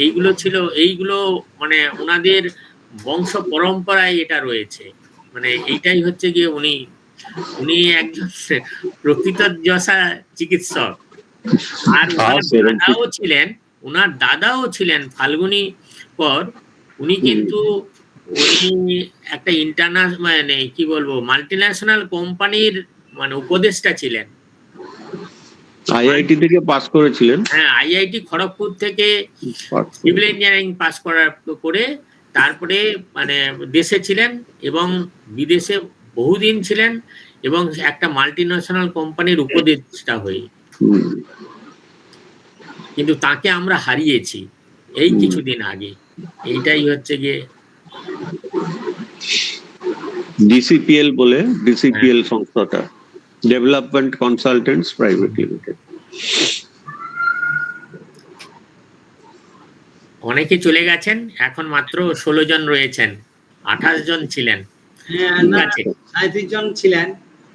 Speaker 3: এইগুলো ছিল, এইগুলো মানে ওনাদের বংশ পরম্পরায় এটা রয়েছে। মানে এইটাই হচ্ছে গিয়ে উনি একজন প্রকৃত যশা চিকিৎসক। আর ওনার দাদাও ছিলেন ফাল্গুনী কর। উনি কিন্তু উনি একটা ইন্টারন্যাশনাল মানে কি বলবো মাল্টিন্যাশনাল কোম্পানির মানে উপদেষ্টা ছিলেন।
Speaker 5: আইআইটি থেকে পাস করেছিলেন।
Speaker 3: হ্যাঁ, আইআইটি খড়গপুর থেকে সিভিল ইঞ্জিনিয়ারিং পাস করে তারপরে মানে দেশে ছিলেন এবং বিদেশে বহুদিন ছিলেন এবং একটা মাল্টিন্যাশনাল কোম্পানির উপদেষ্টা হয়ে, কিন্তু তাকে আমরা হারিয়েছি এই কিছুদিন আগে। এইটাই হচ্ছে গিয়ে
Speaker 5: ডিসিপিএল বলে, ডিসিপিএল সংস্থাটা, ডেভেলপমেন্ট কনসালটেন্টস প্রাইভেট লিমিটেড।
Speaker 3: অনেকে চলে গেছেন, এখন মাত্র 16 জন রয়েছেন, 28 জন ছিলেন।
Speaker 1: হ্যাঁ,
Speaker 3: ঠিক
Speaker 1: না,
Speaker 3: আছে।
Speaker 1: 37 জন ছিলেন,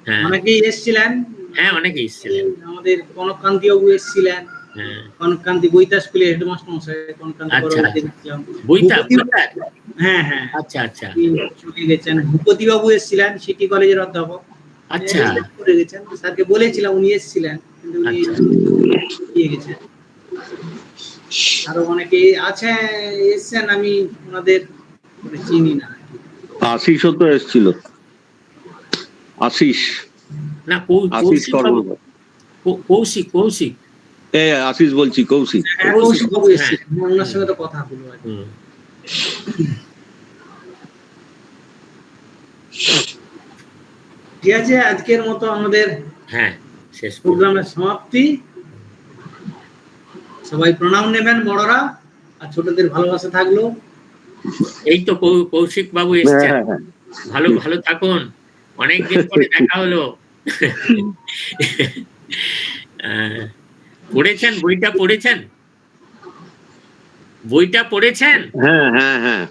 Speaker 3: হ্যাঁ
Speaker 1: অনেকেই এসেছিলেন।
Speaker 3: হ্যাঁ, অনেকেই এসেছিলেন।
Speaker 1: আমাদের কনককান্তি বাবু এসেছিলেন,
Speaker 3: হ্যাঁ,
Speaker 1: কনককান্তি বইতা স্কুলে হেডমাস্টার মশাই, কনককান্তি
Speaker 3: আচ্ছা।
Speaker 1: পরবর্তী দেখলাম।
Speaker 3: বইটা
Speaker 1: ভূপতি- হ্যাঁ হ্যাঁ,
Speaker 3: আচ্ছা আচ্ছা
Speaker 1: তিনি চলে গেছেন। ভূপতি বাবু এসেছিলেন, সিটি কলেজের অধ্যাপক,
Speaker 3: আচ্ছা
Speaker 1: করে গেছেন। স্যারকে বলেছিলাম, উনি এসেছিলেন, কিন্তু উনি
Speaker 3: আচ্ছা।
Speaker 1: দিয়ে গেছেন। আরো অনেকে আছে এসছেন, আমি ওনাদের চিনি না।
Speaker 5: আশিসও তো এসেছিল, আশিস,
Speaker 3: না,
Speaker 5: আশিস কর্মকার।
Speaker 3: কৌশিক
Speaker 5: আশিস বলছি, কৌশিক।
Speaker 1: হ্যাঁ, কৌশিক বাবু এসেছিলেন, ওনার সঙ্গে তো কথা হলো আর কি।
Speaker 3: হুম।
Speaker 1: ঠিক আছে, আজকের মতো আমাদের
Speaker 3: হ্যাঁ, শেষ করব।
Speaker 1: প্রোগ্রামের সমাপ্তি। সবাই প্রণাম নেবেন বড়রা, আর ছোটদের ভালোবাসা থাকলো।
Speaker 3: এই তো কৌশিক বাবু এসছেন,
Speaker 5: হ্যাঁ, হ্যাঁ।
Speaker 3: ভালো ভালো থাকুন, অনেকদিন পরে দেখা হলো। পড়েছেন বইটা, পড়েছেন?
Speaker 5: হ্যাঁ হ্যাঁ হ্যাঁ